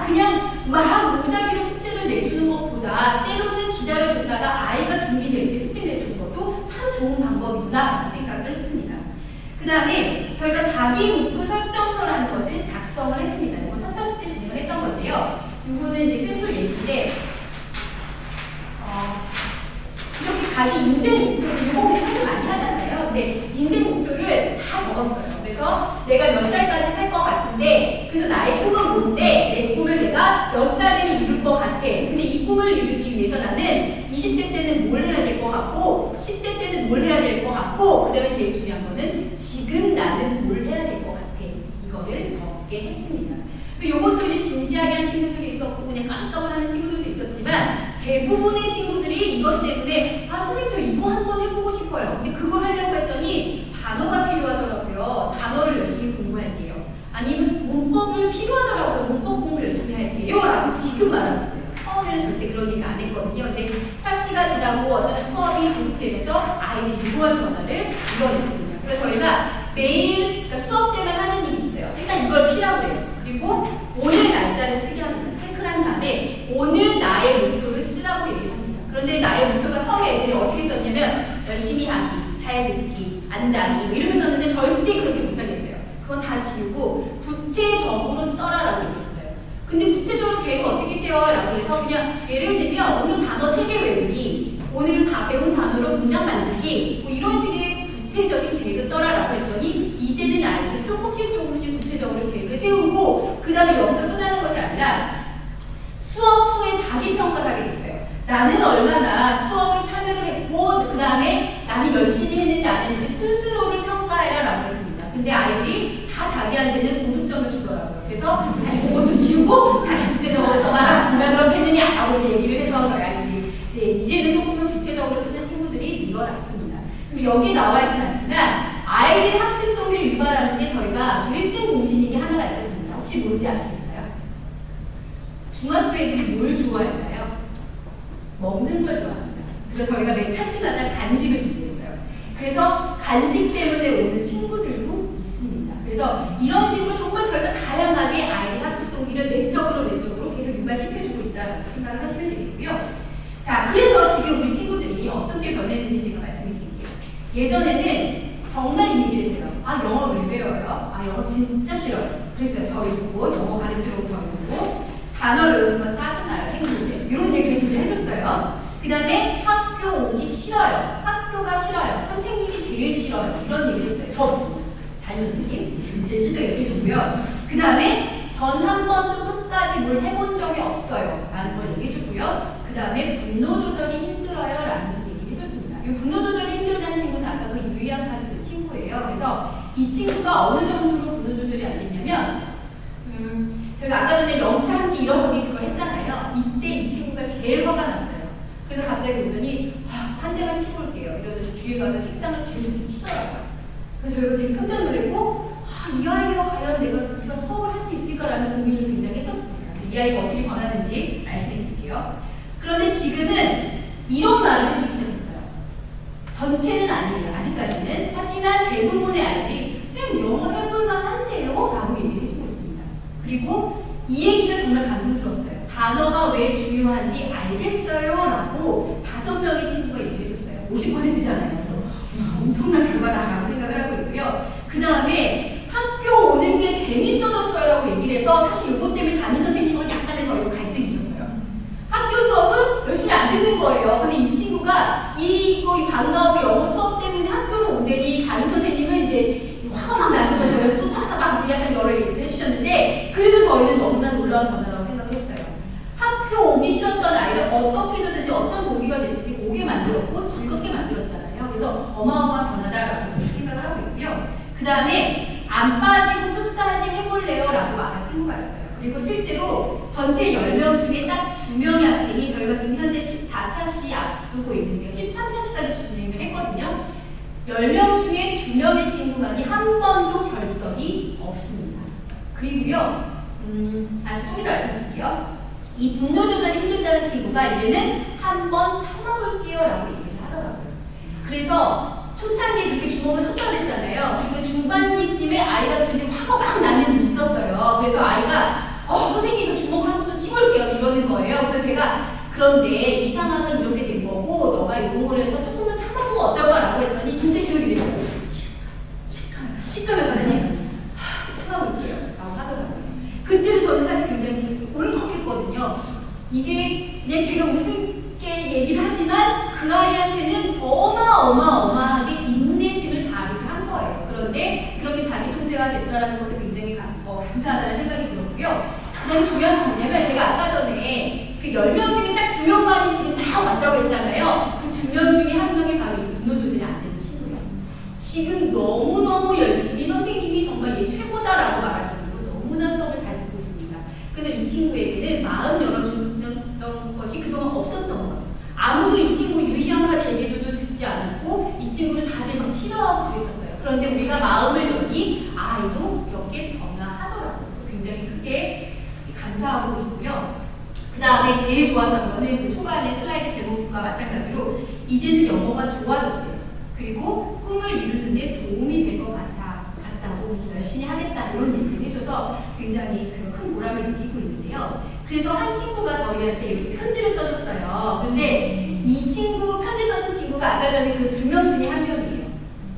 그냥 막 무작위로 숙제를 내주는 것보다 때로는 기다려줬다가 아이가 준비될 때 숙제 내주는 것도 참 좋은 방법이구나 생각을 했습니다. 그 다음에 저희가 자기 목표 설정서라는 것을 작성을 했습니다. 이거 첫차시 때 진행을 했던 건데요. 이거는 이제 샘플 예시인데 이렇게 자기 인생 목표를 이거 사실 많이 하잖아요. 근데 인생 목표를 다 적었어요. 그래서 내가 몇 살까지 살 것 같은데 그래서 나의 꿈은 뭔데 내 꿈을 내가 몇 살에는 이룰 것 같아. 근데 이 꿈을 이루기 위해서 나는 20대 때는 뭘 해야 될 것 같고 10대 때는 뭘 해야 될 것 같고 그 다음에 제일 중요한 거는 지금 나는 뭘 해야 될 것 같아. 이거를 적게 했습니다. 요것도 이제 진지하게 한 친구들도 있었고 그냥 깜깜을 하는 친구들도 있었지만 대부분의 친구들이 이것 때문에 선생님 저 이거 한번 해보고 싶어요. 근데 그걸 하려고 했더니 단어가 필요하더라고요. 단어를 열심히 공부할게요. 아니면 문법을 필요하더라고요. 문법 공부 열심히 할게요 라고 지금 말하고 있어요. 처음에는 절대 그런 얘기 안 했거든요. 근데 차시가 지나고 어떤 수업이 계속되면서 아이들이 유효한 변화를 이뤄냈습니다. 그래서 저희가 매일 그러니까 수업 때만 하는 일이 있어요. 일단 이걸 피라고 해요. 그리고 오늘 날짜를 쓰게 합니다. 체크를 한 다음에 오늘 나의 목표를 쓰라고 얘기를 합니다. 그런데 나의 목표가 처음에 애들이 어떻게 썼냐면 열심히 하기, 잘 듣기, 앉아기 이렇게 썼는데 절대 그렇게 못하겠어요. 그건 다 지우고 구체적으로 써라라고 얘기했어요. 근데 구체적으로 계획을 어떻게 세워요? 라고 해서 그냥 예를 들면 오늘 단어 3개 외우기, 오늘 다 배운 단어로 문장 만들기 뭐 이런 식의 구체적인 계획을 써라라고 했더니 이제는 아이들이 조금씩 구체적으로 계획을 세우고 그 다음에 여기서 끝나는 것이 아니라 수업 후에 자기평가를 하게 됐어요. 나는 얼마나 수업에 참여를 했고 그 다음에 나는 열심히 했는지 안 했는지 스스로를 평가해라라고 했습니다. 근데 아이들이 다 자기한테는 고득점을 주더라고요. 그래서 다시 그것도 지우고 다시 구체적으로 써봐라. 정말 그렇게 했느냐라고 이제 얘기를 해서 저희 아이들이 이제는 조금은 구체적으로 쓰는 친구들이 늘어났습니다. 그럼 여기에 나와 있진 않지만 아이들의 학습 동기를 유발하는 게 저희가 1등 공신인 게 하나가 있었습니다. 혹시 뭔지 아시겠어요? 중학교 애들이 뭘 좋아할까요? 먹는 걸 좋아합니다. 그래서 저희가 매 차시마다 간식을 준비했어요. 그래서 간식 때문에 오는 친구들도 있습니다. 그래서 이런 식으로 정말 저희가 다양하게 아이의 학습 동기를 내적으로 계속 유발시켜주고 있다고 생각을 하시면 되겠고요. 자, 그래서 지금 우리 친구들이 어떻게 변했는지 제가 말씀을 드릴게요. 예전에는 정말 이 얘기를 했어요. 아, 영어 왜 배워요? 아, 영어 진짜 싫어요. 그랬어요. 저희 보고 영어 가르치러 온 저희 보고 단어를 외우는 건 짜증나요. 행문제. 이런 얘기를 진짜 해줬어요. 그 다음에 학교 오기 싫어요. 학교가 싫어요. 선생님이 제일 싫어요. 이런 얘기를 했어요. 저 담임선생님 제일 싫다 이렇게 해주고요. 그 다음에 전 한 번도 끝까지 뭘 해본 적이 없어요. 라는 걸 얘기해주고요. 그 다음에 분노 조절이 힘들어요. 라는 얘기를 해줬습니다. 이 분노 조절이 힘들다는 친구는 아까 그 유의한 카드 그 친구예요. 그래서 이 친구가 어느 정도로 분노 조절이 안 됐냐면 저희가 아까 전에 영창기 일어서기 그걸 했잖아요. 이때 이 친구가 제일 화가 났어요. 그래서 갑자기 오더니 한 대만 치고 올게요. 이러더니 뒤에 가서 책상을 계속 치더라고요. 그래서 저희가 되게 깜짝 놀랐고 이 아이가 과연 내가 수업을 할 수 있을까라는 고민이 굉장히 했었습니다. 이 아이가 어떻게 변하는지 말씀해 드릴게요. 그런데 지금은 이런 말을 해주기 시작했어요. 전체는 아니에요. 아직까지는. 하지만 대부분의 아이들이 쌤 영어 해볼만 한데요? 라고 얘기를 해주고 있습니다. 그리고 이 얘기가 정말 감동스러웠어요. 단어가 왜 중요한지 알겠어요? 라고 5명의 친구가 얘기를 해줬어요. 50%잖아요. 그래서 엄청난 결과다라고 생각을 하고 있고요. 그 다음에 학교 오는 게 재밌어졌어요 라고 얘기를 해서 사실 이것 때문에 담임 선생님은 약간의 저희가 갈등이 있었어요. 학교 수업은 열심히 안 듣는 거예요. 근데 이 친구가 이 방과후 영어 수업 때문에 학교로 온다니 담임 선생님은 이제 화가 막 나셔서 저희를 쫓아서 막 약간 여러 얘기를 해주셨는데 그래도 저희는 너무나 놀라운 변화라고 생각을 했어요. 학교 오기 싫었던 아이를 어떻게 해서든지 어떤 동기가 됐든지 오게 만들었고 즐겁게 만들었잖아요. 그래서 어마어마한 변화다라고 저는 생각을 하고 있고요. 그 다음에 안 빠지고 끝까지 해볼래요? 라고 말한 친구가 있어요. 그리고 실제로 전체 10명 중에 딱 2명의 학생이 저희가 지금 현재 14차시 앞두고 있는데요. 13차시까지 진행을 했거든요. 10명 중에 2명의 친구만이 한 번도 결석이 없습니다. 그리고요, 아직 좀 이따 말씀드릴게요. 이 분노 조절이 힘들다는 친구가 이제는 한 번 참아볼게요 라고 얘기를 하더라고요. 그래서 초창기에 그렇게 주먹을 쳤다고 했잖아요. 그리고 중반기쯤에 아이가 또 이제 화가 막 나는 일이 있었어요. 그래서 아이가 선생님 그 주먹을 한 번 더 치고 올게요 이러는 거예요. 그래서 제가 그런데 이 상황은 이렇게 된 거고 너가 이용을 해서 조금만 참아보면 어떨까 라고 했더니 진짜 기억이 됐어요. 치카면 하더니 참아볼게요 라고 하더라고요. 그때도 저는 사실 굉장히 울컥했거든요. 이게 그냥 제가 우습게 얘기를 하지만 그 아이한테는 어마어마하게 인내심을 발휘를 한 거예요. 그런데 그렇게 자기 통제가 됐다는 것도 굉장히 감사하다는 생각이 들었고요. 그 다음에 중요한 건 뭐냐면 제가 아까 전에 그 10명 중에 딱 2명만이 지금 다 왔다고 했잖아요. 그 2명 중에 1명이 바로 이 분노 조절이 안 된 친구예요. 지금 너무너무 열심히 선생님이 정말 얘 최고다라고 말할 정도로 너무나 수업을 잘 듣고 있습니다. 그래서 이 친구에게는 마음 열어주는 것이 그동안 없었던 거예요. 아무도 이 친구 유희형 카드 얘기해줘도 듣지 않았고 이 친구를 다들 막 싫어하고 그랬었어요. 그런데 우리가 마음을 열니 아이도 이렇게 변화하더라고요. 굉장히 크게 감사하고 있고요. 그 다음에 제일 좋았던 거는 그 초반에 슬라이드 제목과 마찬가지로 이제는 영어가 좋아졌대요. 그리고 꿈을 이루는데 도움이 될 것 같다고 열심히 하겠다 이런 얘기를 해줘서 굉장히 저희가 큰 보람을 느끼고 있는데요. 그래서 한 친구가 저희한테 이렇게 편지를 써줬어요. 근데 이 친구 편지 써준 친구가 아까 전에 그 2명 중에 1명이에요.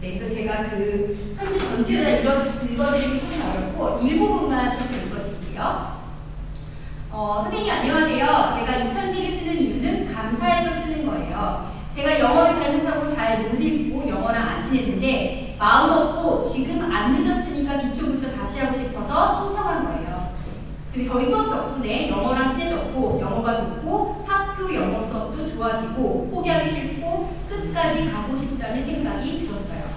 네, 그래서 제가 그 편지 전체를 다 읽어드리기 좀 어렵고 일부분만 좀 읽어드릴게요. 선생님 안녕하세요. 제가 이 편지를 쓰는 이유는 감사해서 쓰는 거예요. 제가 영어를 잘 못하고 잘 못 읽고 영어랑 안 친했는데 마음 먹고 지금 안 늦었으니까 기초부터 다시 하고 싶어서 신청한 거예요. 저희 수업 덕분에 영어랑 친해졌고 영어가 좋고 학교 영어 수업도 좋아지고 포기하기 싫고 끝에 끝까지 가고 싶다는 생각이 들었어요.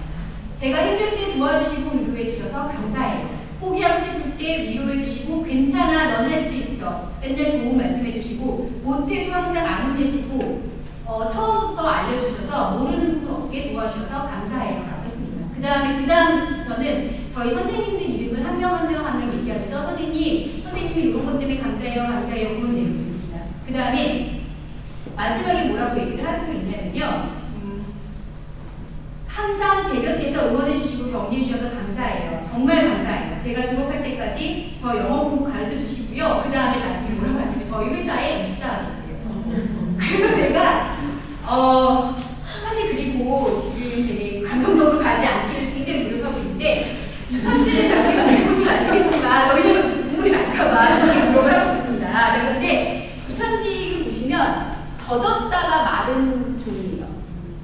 제가 힘들 때 도와주시고 위로해 주셔서 감사해요. 포기하고 싶을 때 위로해 주시고 괜찮아 넌 할 수 있어 맨날 좋은 말씀해 주시고 못해도 항상 안 혼내시고 처음부터 알려주셔서 모르는 부분 없게 도와주셔서 감사해요 라고 했습니다. 그 다음부터는 저희 선생님들 이름을 한 명 한 명 얘기하면서 선생님이 이런 것 때문에 감사해요 그런 내용이었습니다. 그 다음에 마지막에 뭐라고 얘기를 하고 있냐면요. 항상 제 곁에서 응원해주시고 격려해주셔서 감사해요. 정말 감사해요. 제가 졸업할 때까지 저 영어 공부 가르쳐주시고요. 그 다음에 나중에 뭐라고 하냐면 저희 회사에 입사하겠대요. 그래서 제가 사실 그리고 지금 되게 감정적으로 가지 않기를 굉장히 노력하고 있는데 이 편지를 나중에 만져보시면 아시겠지만 왜냐면 눈물이 날까봐 그렇게 노력을 하고 있습니다. 그런데 이 편지를 보시면 젖었다가 마른 종이에요.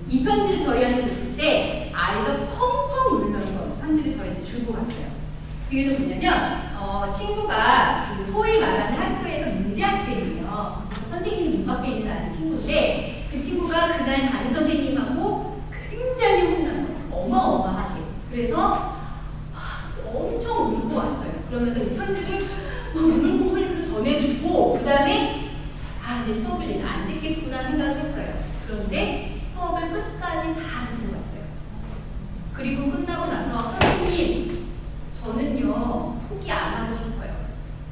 이 편지를 저희한테 줬을 때 아이가 펑펑 울면서 편지를 저희한테 주고 갔어요. 이게 뭐냐면 친구가 그 소위 말하는 학교에서 문제 학생이에요. 선생님 눈밖에 있는 아는 친구인데 그 친구가 그날 담임 선생님하고 굉장히 혼난 거예요. 어마어마하게. 그래서 엄청 울고 왔어요. 그러면서 이 편지를 막 울고 흘리면서 전해주고 그 다음에 내 수업을 얘는 안 듣겠구나 생각을 했어요. 그런데 수업을 끝까지 다 듣고 갔어요. 그리고 끝나고 나서 선생님 저는요 포기 안 하고 싶어요.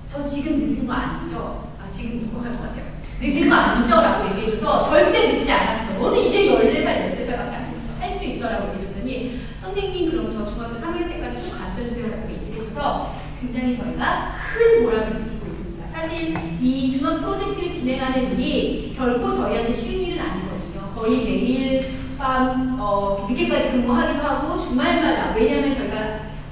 저 지금 늦은 거 아니죠? 지금 누구 할 것 같아요. 늦은 거 아니죠? 라고 얘기해줘서 절대 늦지 않았어. 너는 이제 14살, 13살밖에 안 됐어. 할 수 있어 라고 얘기해줬더니 선생님 그럼 저 중학교 3학년 때까지 또 가르쳐주세요 라고 얘기를 해줘서 굉장히 저희가 큰 보람을 느끼고 있습니다. 사실 이 중학 프로젝트를 진행하는 일이 결코 저희한테 쉬운 일은 아니거든요. 거의 매일 밤 늦게까지 근무하기도 하고 주말마다 왜냐하면 저희가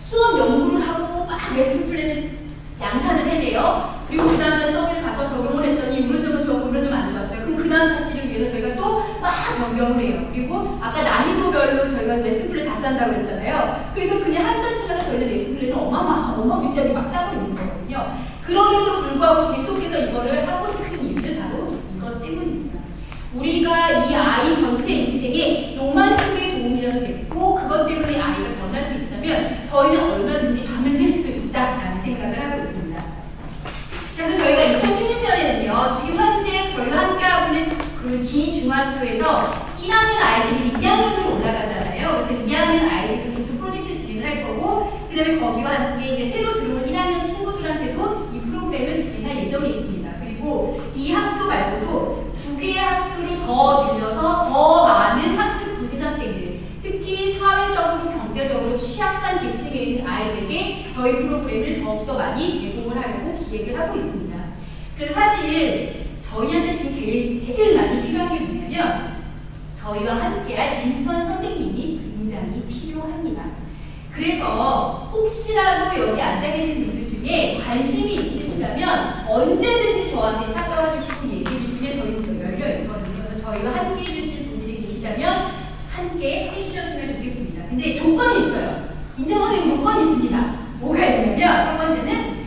수업 연구를 하고 막 레슨 플랜을 양산을 해내요. 그리고 그 다음날 수업을 가서 적용을 했더니 이런 점은 좋았고 이런 점은 안 좋았어요. 그럼 그 다음 사실을 위해서 저희가 또 막 변경을 해요. 그리고 아까 난이도별로 저희가 레슨 플랜 다 짠다고 그랬잖아요. 그래서 그냥 한 차씩마다 저희는 레슨 플랜을 어마무시하게 막 짜고 있는 거거든요. 그럼에도 불구하고 계속해서 이거를 하고 싶은 이유는 바로 이것 때문입니다. 우리가 이 아이 전체 인생에 요만큼의 도움이라도 됐고 그것 때문에 아이가 변할 수 있다면 저희는 얼마든지 밤을 샐 수 있다라는 생각을 하고 있습니다. 그래서 저희가 2016년에는요. 지금 현재 저희와 함께하고 있는 그 기중학교에서 1학년 아이들이 2학년으로 올라가잖아요. 그래서 2학년 아이들도 계속 프로젝트 진행을 할 거고 그 다음에 거기와 함께 이제 새로 들어온 1학년 친구들한테도 이 프로그램을 진행할 예정이 있습니다. 그리고 이 학교 말고도 2개의 학교를 더 늘려서 더 많은 학습 부진 학생들, 특히 사회적으로 경제적으로 취약한 계층에 있는 아이들에게 저희 프로그램을 더욱더 많이 제공을 하려고 기획을 하고 있습니다. 그래서 사실 저희한테 지금 제일 많이 필요한 게 뭐냐면 저희와 함께할 인턴 선생님이 굉장히 필요합니다. 그래서 혹시라도 여기 앉아 계신 분들 중에 관심이 있으시다면 언제든지 저한테 찾아와 주시고 얘기해 주시면 저희는 열려 있거든요. 그래서 저희와 함께 해주실 분들이 계시다면 함께 해주셨으면 좋겠습니다. 근데 조건이 있어요. 인정 선생님 조건이 있습니다. 뭐가 있냐면 첫 번째는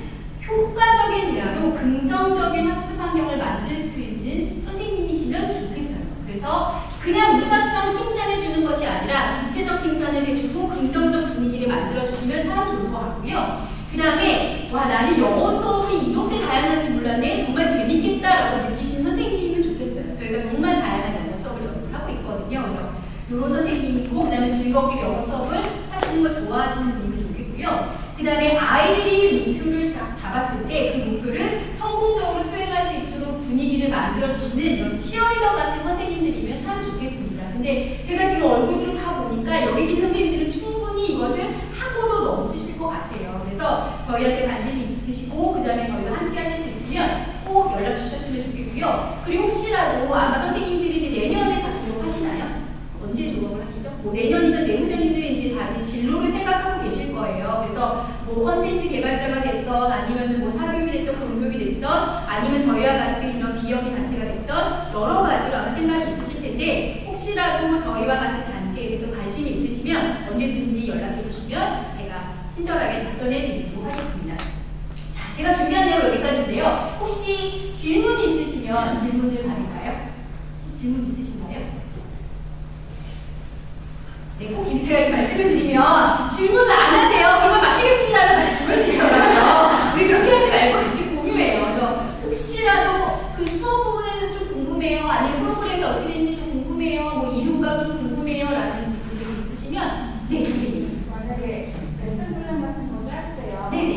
효과적인 대화로 긍정적인 학습 환경을 만들 수 있는 선생님이시면 좋겠어요. 그래서 그냥 무작정 칭찬해주는 것이 아니라 구체적 칭찬을 해주고 긍정적 분위기를 만들어주시면 참 좋을 것 같고요. 그 다음에 와 나는 영어 수업이 이렇게 다양한지 몰랐네 정말 재밌겠다라고 느끼시는 선생님이면 좋겠어요. 저희가 정말 다양한 영어 수업을 연구를 하고 있거든요. 그래서 이런 선생님이고 그 다음에 즐겁게 영어 수업을 하시는 걸 좋아하시는 분이면 좋겠고요. 그 다음에 아이들이 목표를 잡았을 때 그 목표를 성공적으로 수행할 수 있도록 분위기를 만들어주시는 이런 치어리더 같은 선생님들이면 참 좋겠습니다. 근데 제가 지금 얼굴으로 다 보니까 여기 계신 선생님들은 충분히 이것을 하고도 넘치실 것 같아요. 그래서 저희한테 관심이 있으시고 그 다음에 저희와 함께 하실 수 있으면 꼭 연락 주셨으면 좋겠고요. 그리고 혹시라도 아마 선생님들이 이제 내년에 다 졸업하시나요? 언제 졸업을 하시죠? 뭐 내년이든 내후년이든 이제 다들 진로를 생각하고 계실 거예요. 그래서 뭐 컨텐츠 개발자가 됐던 아니면 뭐 사교육이 됐던 공교육이 됐던 아니면 저희와 같은 이런 비영리 단체가 됐던 여러 가지로 아마 생각이 있으실 텐데 혹시라도 저희와 같은 단체에 대해서 관심이 있으시면 언제든지 연락해 주시면 제가 친절하게 답변해 드리도록 하겠습니다. 자, 제가 준비한 내용 여기까지인데요. 혹시 질문이 있으시면 질문을 받을까요? 질문 있으신가요? 제가 이렇게 말씀을 드리면 질문을 안 하세요. 그러면 마치겠습니다라고 다시 줄을 드시더라고요. 우리 그렇게 하지 말고 같이 공유해요. 그래서 혹시라도 그 수업 부분에서 좀 궁금해요. 아니면 프로그램이 어떻게 되는지 좀 궁금해요. 뭐 이유가 좀 궁금해요. 라는 분들이 있으시면 네, 선생님. 만약에 레슨 플랜 같은 거 짤 때요. 네네.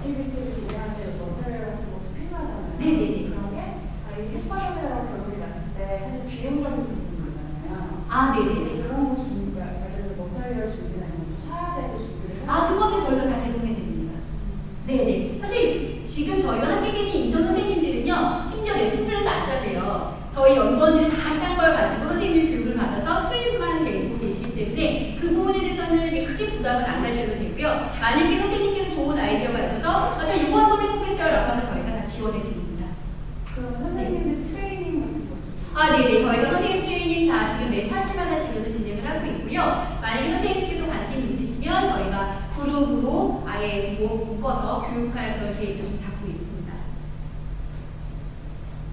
액티비티를 진행할 때 머터리얼 같은 것도 필요하잖아요. 네네네. 그러게 이게 효과적이라고 결국이 났을 때 사실 비용적인 부분이 있잖아요. 아, 네네네. 그런 거 준비가 예를 들어 머터리얼 준비나 이런 거 사야 되고 준비를 아, 그거는 저희가 다 제공해드립니다. 네네. 사실 지금 저희와 함께 계신 인턴 선생님들은요, 심지어 레슨 플랜도 안 짜세요. 저희 연구원들이 다 짠 걸 가지고 선생님 교육을 받아서 투입만 되고 계시기 때문에 그 부분에 대해서는 크게 부담은 안 가셔도 되고요. 만약에 선생님께서 좋은 아이디어가 있어서 저 이거 한번 해보겠어요 라고 하면 저희가 다 지원해드립니다. 그럼 선생님들 트레이닝 같은 거 아, 네네. 저희가 선생님 트레이닝 다 지금 매 차시마다 지금은 진행을 하고 있고요. 만약에 선생님께서 관심 있으시면 저희가 그룹으로 아예 묶어서 교육할 그런 계획도 지금 잡고 있습니다.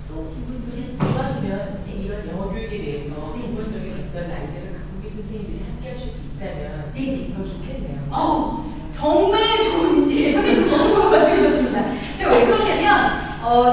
또 질문 있으실까요? 이왕이면 이런 영어 교육에 대해서 네. 근본적인 어떤 아이디어를 갖고 계신 선생님들이 함께 하실 수 있다면 네네. 더 좋겠네요. 정말 좋은, 예, 선생님 너무 좋은 말씀 해주셨습니다. 제가 왜 그러냐면,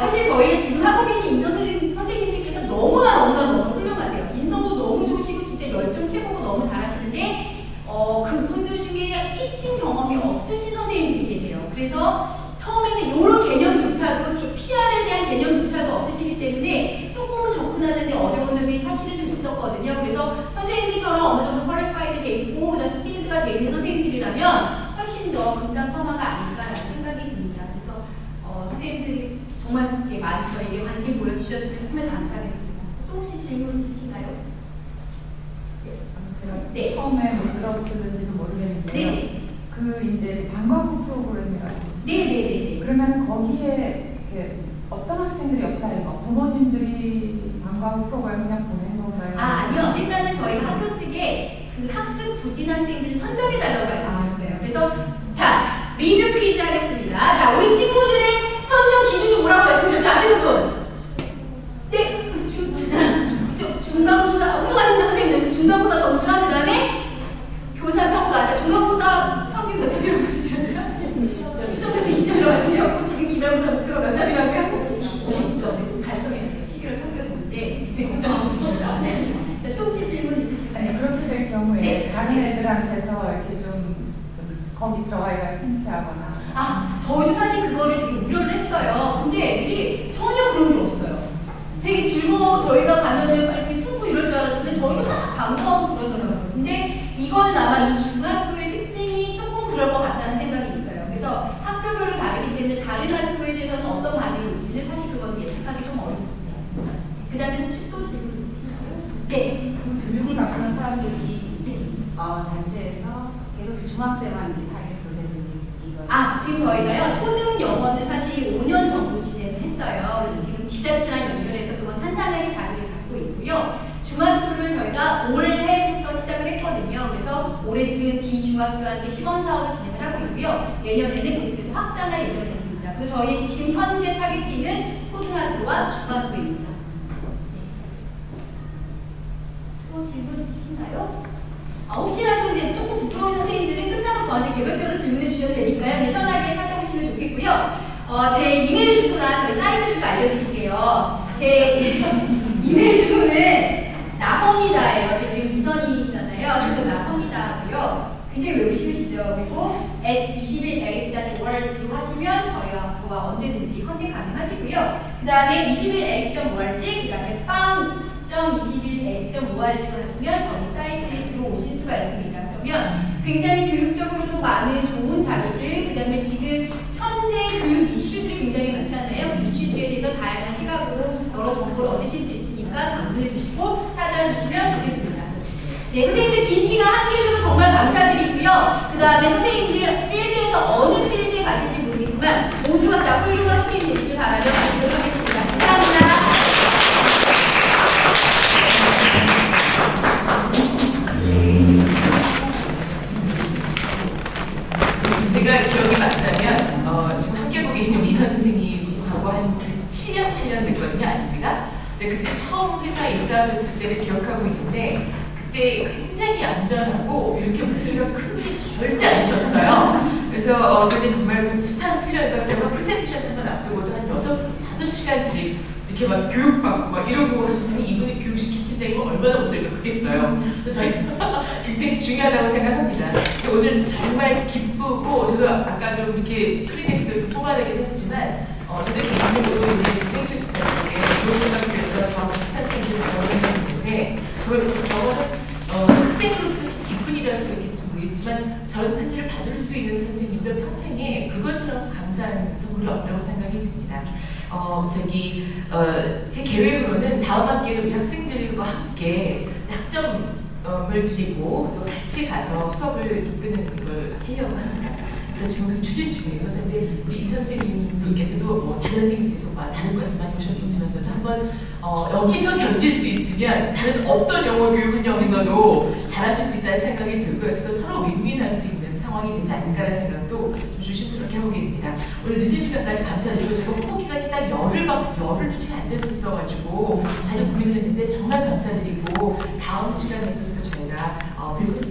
사실 저희 지금 하고 계신 인턴 선생님들께서 너무 훌륭하세요. 인성도 너무 좋으시고, 진짜 열정 최고고 너무 잘하시는데, 그분들 중에 티칭 경험이 없으신 선생님들이 계세요. 그래서 처음에는 이런 개념조차도, PR에 대한 개념조차도 없으시기 때문에 조금은 접근하는데 어려운 점이 사실은 좀 있었거든요. 그래서 선생님들처럼 어느 정도 퀄리파이드 돼 있고, 그다음 스피드가 돼 있는 선생님들이라면 훨씬 더 금상첨화가 아닐까라는 생각이 듭니다. 그래서 선생님들이 정말 많이 저에게 관심 보여주셨으면 정말 감사하겠습니다. 또 혹시 질문 있으신가요? 네. 처음에 못 들었을지도 모르겠는데 네네. 그 이제 방과후 프로그램이라고 네네네네. 그러면 거기에 이렇게 어떤 학생들이 없다니까 부모님들이 방과후 프로그램 그냥 보낸 건가요? 아니요. 일단은 저희가 학교 측에 그 학습 부진 학생들을 선정해달라고 말씀하셨어요. 그래서 자, 리뷰 퀴즈 하겠습니다. 자, 우리 친구들의 선정 기준이 뭐라고 말씀드렸죠? 아시는 분? 네. 중간고사, 훌륭하신다 선생님들. 중간고사 점수랑 그 다음에 교사 평가. 자, 중간고사 평균 몇 점이라고 말씀드렸죠? 10점에서 2점이라고 말씀드렸고, 지금 기말고사 목표가 몇 점이라고요? 50점. 달성해야 돼요. 12월 평균인데, 네, 걱정하고 있습니다. 네. 자, 또 혹시 질문 있으실까요? 아니, 그렇게 될 경우에 네. 다른 애들한테서 이렇게 좀 거기 들어가기가 창피하거나 저희도 사실 그거를 되게 우려를 했어요. 근데 애들이 전혀 그런 게 없어요. 되게 즐거워. 저희가 가면은 이렇게 숨고 이럴 줄 알았는데 저희도 막 반가워하고 그러더라고요. 근데 이거는 아마 이 중학교의 특징이 조금 그럴 것 같다는 생각이 있어요. 그래서 학교별로 다르기 때문에 다른 학교에 대해서는 어떤 반응이 올지는 사실 그거는 예측하기 좀 어렵습니다. 그 다음에 혹시 또 질문 있으신가요? 네. 교육을 받는 사람들이 단체에서 계속 중학생한테 타겟으로 되는 이거. 지금 저희가요, 초등 영어는 사실 5년 정도 진행을 했어요. 그래서 지금 지자체랑 연결해서 그건 탄탄하게 자리를 잡고 있고요. 중학교를 저희가 올해부터 시작을 했거든요. 그래서 올해 지금 D중학교와 함께 시범 사업을 진행을 하고 있고요. 내년에는 계속해서 확장할 예정이 있습니다. 그래서 저희 지금 현재 타겟팅은 초등학교와 중학교입니다. 또 질문 있으신가요? 혹시라도 이제 조금 부끄러운 선생님들은 끝나고 저한테 개별적으로 질문해 주셔도 되니까요. 네, 편하게 찾아보시면 좋겠고요. 제 이메일 주소나 저희 사이트 주소 알려드릴게요. 제 이메일 주소는 나선이다예요. 제 이름 이선이잖아요. 그래서 나선이다고요. 굉장히 외우기 쉬우시죠? 그리고 @21eric.org로 하시면 저희와 언제든지 컨택 가능하시고요. 그 다음에 21eric.org, 그 다음에 빵.21eric.org로 하시면 저희 사이트에 들어오실 수가 있습니다. 그러면 굉장히 교육적으로도 많은 좋은 자료들, 그 다음에 지금 현재 교육 이슈들이 굉장히 많잖아요. 이슈들에 대해서 다양한 시각으로 여러 정보를 얻으실 수 있으니까 방문해 주시고 찾아주시면 좋겠습니다. 네, 선생님들 긴 시간 함께 해주셔서 정말 감사드리고요. 그 다음에 선생님들 필드에서 어느 필드에 가실지 모르겠지만 모두가 다 훌륭한 선생님 되시길 바라며 마치도록 하겠습니다. 감사합니다. 제가 기억이 맞다면 지금 함께하고 계시는 미선 선생님하고 한 7년, 8년 됐거든요, 안지가. 근데 그때 처음 회사에 입사하셨을 때를 기억하고 있는데 그때 굉장히 얌전하고 이렇게 목소리가 큰 분이 절대 아니셨어요. 그래서 그때 정말 숱한 훈련과 그다음에 프레젠테이션 한번 앞두고도 한 5시간씩 이렇게 막 교육받고 막 이러고 하셨으니 이분이 교육시킨 팀장이면 얼마나 목소리가 크겠어요. 그래서 저희가 굉장히 중요하다고 생각합니다. 오늘 정말 기쁘고 저도 아까 좀 이렇게 클리닉스를 좀 뽑아내긴 했지만 저도 개인적으로 이제 생실스 쪽에 좋은 생각들에서 저하고 비슷한 생실을 배우는 때문에 저는 학생으로서 깊은 일이라서 그렇겠지 모르겠지만 저런 편지를 받을 수 있는 선생님도 평생에 그것처럼 감사한 선물이 없다고 생각이 듭니다. 제 계획으로는 다음 학기에는 우리 학생들과 함께 학점을 드리고 또 같이 가서 수업을 이끄는 걸 하려고 합니다. 그래서 지금 그 추진 중이에요. 그래서 이제 우리 인턴 선생님들께서도 뭐 다른 선생님께서 다른 것을 많이 오셨겠지만 저도 한번 여기서 견딜 수 있으면 다른 어떤 영어 교육 환경에서도 잘하실 수 있다는 생각이 들고 그래서 서로 윈윈할 수 있는 상황이 되지 않을까라는 생각도 조심스럽게 해보게 됩니다. 오늘 늦은 시간까지 감사드리고 제가 홍보 기간이 딱 열흘도 채 안 됐었어가지고 많이 고민을 했는데 정말 감사드리고 다음 시간에도 또 저희가 뵐 수